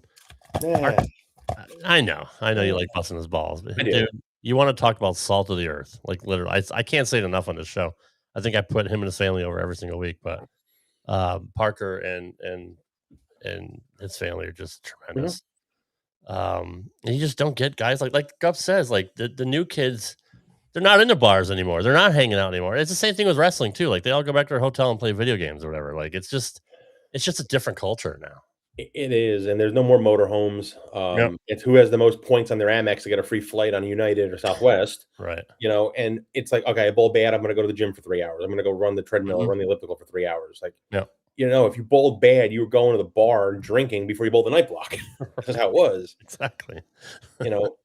I know you like busting his balls, but dude, you want to talk about salt of the earth? Like, literally, I can't say it enough on this show. I think I put him and his family over every single week, but Parker and his family are just tremendous. And you just don't get guys like Gupp says, like the new kids, they're not in the bars anymore. They're not hanging out anymore. It's the same thing with wrestling too. Like, they all go back to their hotel and play video games or whatever. Like, it's just a different culture now. It is, and there's no more motorhomes. It's who has the most points on their Amex to get a free flight on United or Southwest. Right. You know, and it's like, okay, I bowl bad, I'm going to go to the gym for 3 hours. I'm going to go run the treadmill or run the elliptical for 3 hours. Like, you know, if you bowled bad, you were going to the bar and drinking before you bowled the night block. That's how it was. Exactly. You know,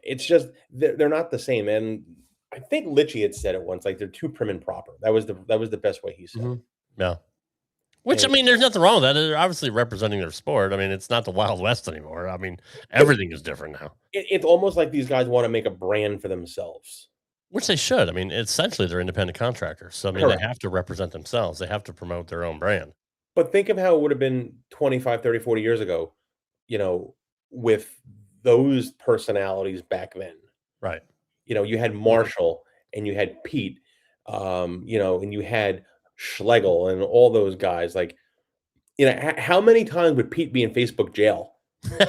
it's just they're not the same. And I think Litchie had said it once, like, they're too prim and proper. That was the best way he said it. Yeah. Which, I mean, there's nothing wrong with that. They're obviously representing their sport. I mean, it's not the Wild West anymore. I mean, everything is different now. It's almost like these guys want to make a brand for themselves. Which they should. I mean, essentially, they're independent contractors. So, I mean, they have to represent themselves. They have to promote their own brand. But think of how it would have been 25, 30, 40 years ago, you know, with those personalities back then. Right. You know, you had Marshall and you had Pete, you know, and you had Schlegel and all those guys. Like, you know, how many times would Pete be in Facebook jail?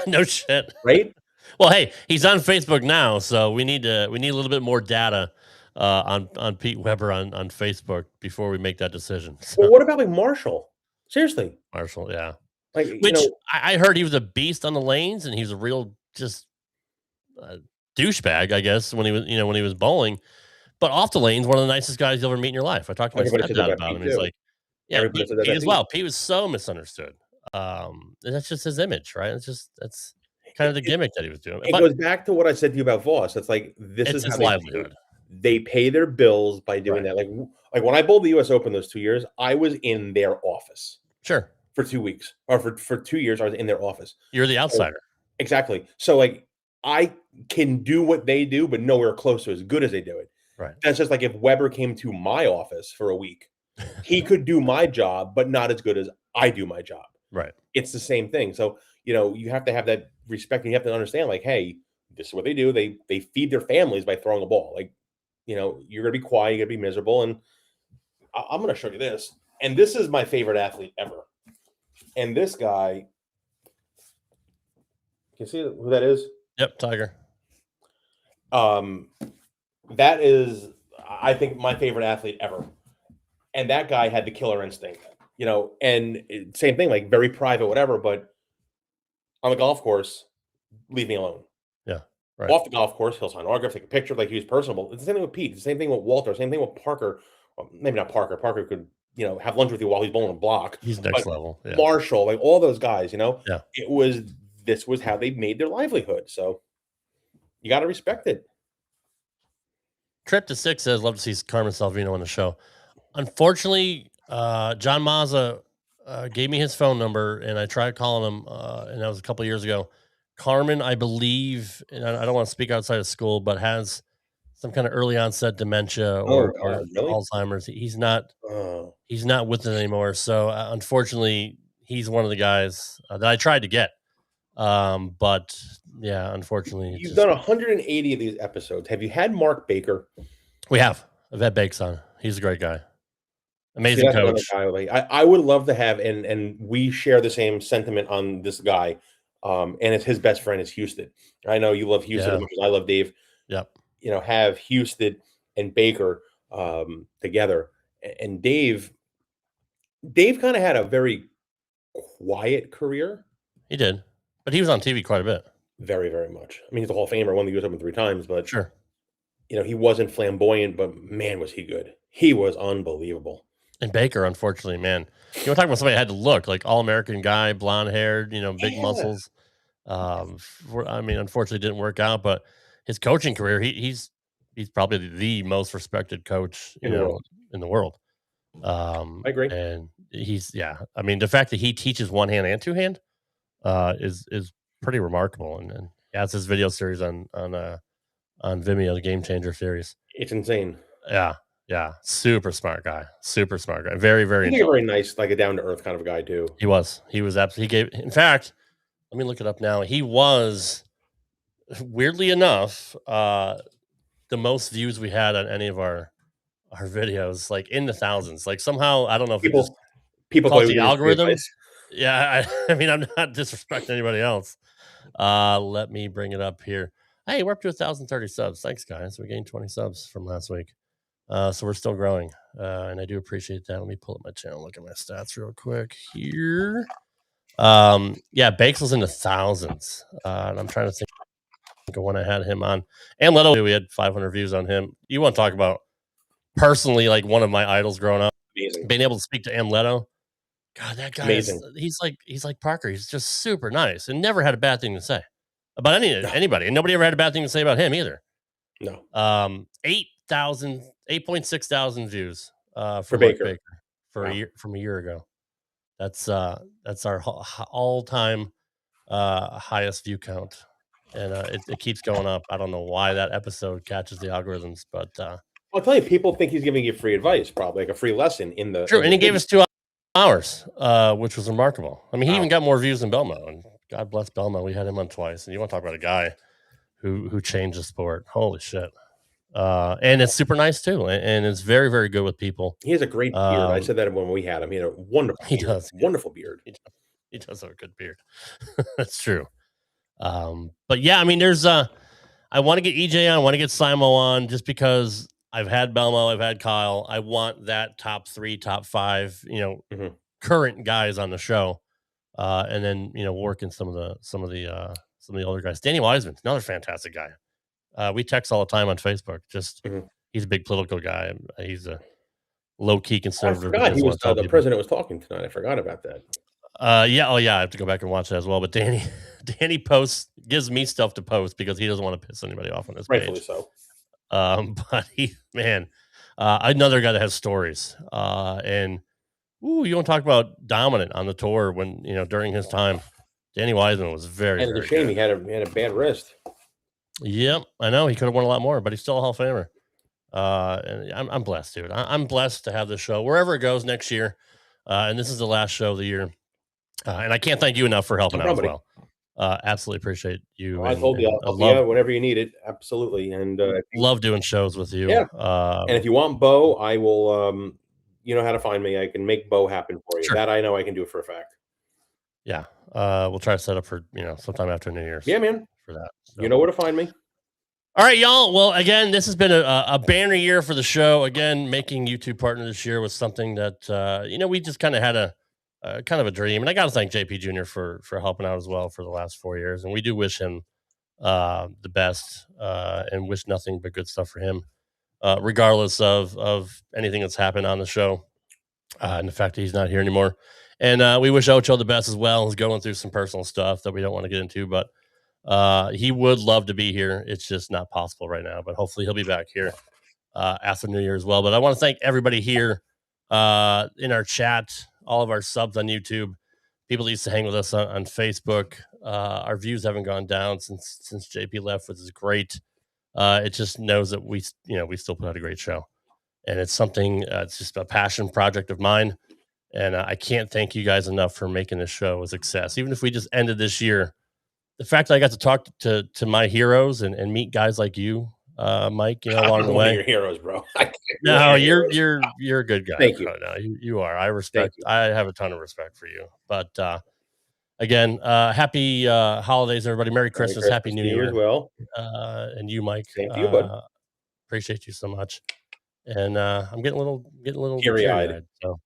No shit. Right? Well, hey, he's on Facebook now, so we need a little bit more data on Pete Weber on Facebook before we make that decision. So. Well, what about like Marshall? Seriously, Marshall, yeah. Like, which, you know, I heard he was a beast on the lanes, and he was a real just douchebag, I guess, when he was bowling. But off the lanes, one of the nicest guys you'll ever meet in your life. I talked to my stepdad about him. He's like, yeah, Pete as well. Pete was so misunderstood. That's just his image, right? That's kind of the gimmick that he was doing. It goes back to what I said to you about Voss. It's like this is his how livelihood. They pay their bills by doing that. Like when I bowled the U.S. Open those 2 years, I was in their office. Sure. For 2 weeks, or for 2 years, I was in their office. You're the outsider. Exactly. So like I can do what they do, but nowhere close to as good as they do it. Right. That's just like if Weber came to my office for a week, he could do my job, but not as good as I do my job. Right. It's the same thing. So, you know, you have to have that respect, and you have to understand, like, hey, this is what they do. They feed their families by throwing a ball. Like, you know, you're gonna be quiet, you're gonna be miserable. And I'm gonna show you this. And this is my favorite athlete ever. And this guy, can you see who that is? Yep, Tiger. That is, I think, my favorite athlete ever. And that guy had the killer instinct, you know, and same thing, like very private, whatever, but on the golf course, leave me alone. Yeah. Right. Off the golf course, he'll sign autographs, take a picture, like he was personable. It's the same thing with Pete. It's the same thing with Walter. Same thing with Parker. Well, maybe not Parker. Parker could, you know, have lunch with you while he's bowling a block. He's next level. Yeah. Marshall, like all those guys, you know. Yeah. This was how they made their livelihood. So you got to respect it. Trip to 6 says, love to see Carmen Salvino on the show. Unfortunately, John Mazza gave me his phone number, and I tried calling him, and that was a couple of years ago. Carmen, I believe, and I don't want to speak outside of school, but has some kind of early onset dementia or really? Alzheimer's. He's not with it anymore. So unfortunately, he's one of the guys that I tried to get. But yeah, unfortunately, You've done 180 of these episodes. Have you had Mark Baker? We have. I've had Bakes on. He's a great guy. Amazing coach. I would love to have, and we share the same sentiment on this guy. And it's his best friend is Houston. I know you love Houston as much as I love Dave. Yep. You know, have Houston and Baker together. And Dave kind of had a very quiet career. He did. But he was on TV quite a bit. Very, very much. I mean, he's a Hall of Famer, won the U.S. Open 3 times, but sure. You know, he wasn't flamboyant, but man, was he good. He was unbelievable. And Baker, unfortunately, man, you want to talk about somebody that had to look like all-American guy, blonde haired, big muscles. Unfortunately, didn't work out. But his coaching career, he's probably the most respected coach In the world. in the world. I agree. And the fact that he teaches one hand and two hand is pretty remarkable. And he has his video series on Vimeo, the Game Changer series. It's insane. Yeah, super smart guy. Very, very. He's a very nice, like a down to earth kind of guy too. He was absolutely. In fact, let me look it up now. He was, weirdly enough, the most views we had on any of our videos, like in the thousands. Like somehow, I don't know if people call it play the with algorithm. advice. Yeah, I'm not disrespecting anybody else. Let me bring it up here. Hey, we're up to 1,030 subs. Thanks, guys. We gained 20 subs from last week. So we're still growing, and I do appreciate that. Let me pull up my channel, look at my stats real quick here. Bakes was in the thousands, and I'm trying to think of when I had him on. And Leto, we had 500 views on him. You want to talk about personally, like one of my idols growing up, Amazing. being able to speak to Am Leto. God, that guy Amazing. He's like Parker. He's just super nice and never had a bad thing to say about anybody, and nobody ever had a bad thing to say about him either. No. 8.6 thousand views for Baker from a year ago. That's our all-time highest view count, and it keeps going up. I don't know why that episode catches the algorithms, but I'll tell you, people think he's giving you free advice, probably like a free lesson in the. True, and he gave us 2 hours, which was remarkable. I mean, he even got more views than Belmo, and God bless Belmo. We had him on twice, and you want to talk about a guy who changed the sport? Holy shit! And it's super nice too, and it's very, very good with people. He has a great beard. I said that when we had him. He had a wonderful. He does wonderful beard. He does have a good beard. That's true. But yeah, I mean, there's I want to get EJ on, I want to get Simo on, just because I've had Belmo, I've had Kyle. I want that top 3, top 5, current guys on the show, and then working some of the older guys. Danny Wiseman's another fantastic guy. We text all the time on Facebook. He's a big political guy. He's a low-key conservative. I forgot he was the president was talking tonight. I forgot about that. I have to go back and watch that as well. But Danny gives me stuff to post because he doesn't want to piss anybody off on his page. Rightfully so. But another guy that has stories. And you want to talk about dominant on the tour when during his time, Danny Wiseman was very. And it's a shame he had a bad wrist. Yep, I know he could have won a lot more, but he's still a Hall of Famer. And I'm blessed, dude. I'm blessed to have this show wherever it goes next year. And this is the last show of the year. And I can't thank you enough for helping out as well. Absolutely appreciate you. I told you, I'll be out whenever you need it. Absolutely. And love doing shows with you. Yeah. And if you want Bo, I will, you know how to find me. I can make Bo happen for you. Sure. That I know I can do it for a fact. Yeah. We'll try to set up for, sometime after New Year's. Yeah, man. For that. So. You know where to find me. All right, y'all. Well, again, this has been a banner year for the show. Again, making YouTube partner this year was something that, we just kind of had a dream. And I got to thank JP Jr. for helping out as well for the last 4 years. And we do wish him the best and wish nothing but good stuff for him, regardless of anything that's happened on the show and the fact that he's not here anymore. And we wish Ocho the best as well. He's going through some personal stuff that we don't want to get into, but he would love to be here. It's just not possible right now, but hopefully he'll be back here after New Year as well. But I want to thank everybody here in our chat, all of our subs on YouTube, people that used to hang with us on Facebook. Our views haven't gone down since JP left, which is great. It just knows that we still put out a great show, and it's something. It's just a passion project of mine, and I can't thank you guys enough for making this show a success. Even if we just ended this year, the fact that I got to talk to my heroes and meet guys like you, Mike, along the way. Your heroes, bro. No, you're a good guy. Thank you. No, you are. I respect. I have a ton of respect for you. But again, happy holidays, everybody. Merry Christmas, Happy New Year as well. And you, Mike. Thank you, bud. Appreciate you so much. And I'm getting a little teary-eyed. So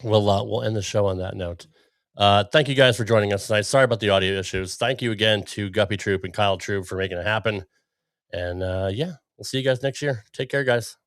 we'll end the show on that note. Thank you guys for joining us tonight. Sorry about the audio issues. Thank you again to Guppy Troup and Kyle Troup for making it happen. And we'll see you guys next year. Take care, guys.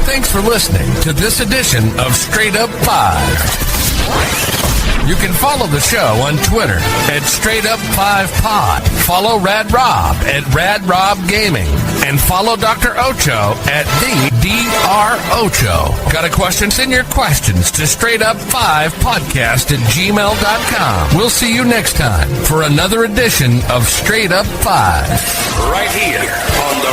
Thanks for listening to this edition of Straight Up 5. You can follow the show on Twitter at Straight Up 5 Pod. Follow Rad Rob at Rad Rob Gaming. And follow Dr. Ocho at the Dr. Ocho. Got a question? Send your questions to straightup5podcast@gmail.com. We'll see you next time for another edition of Straight Up 5. Right here on the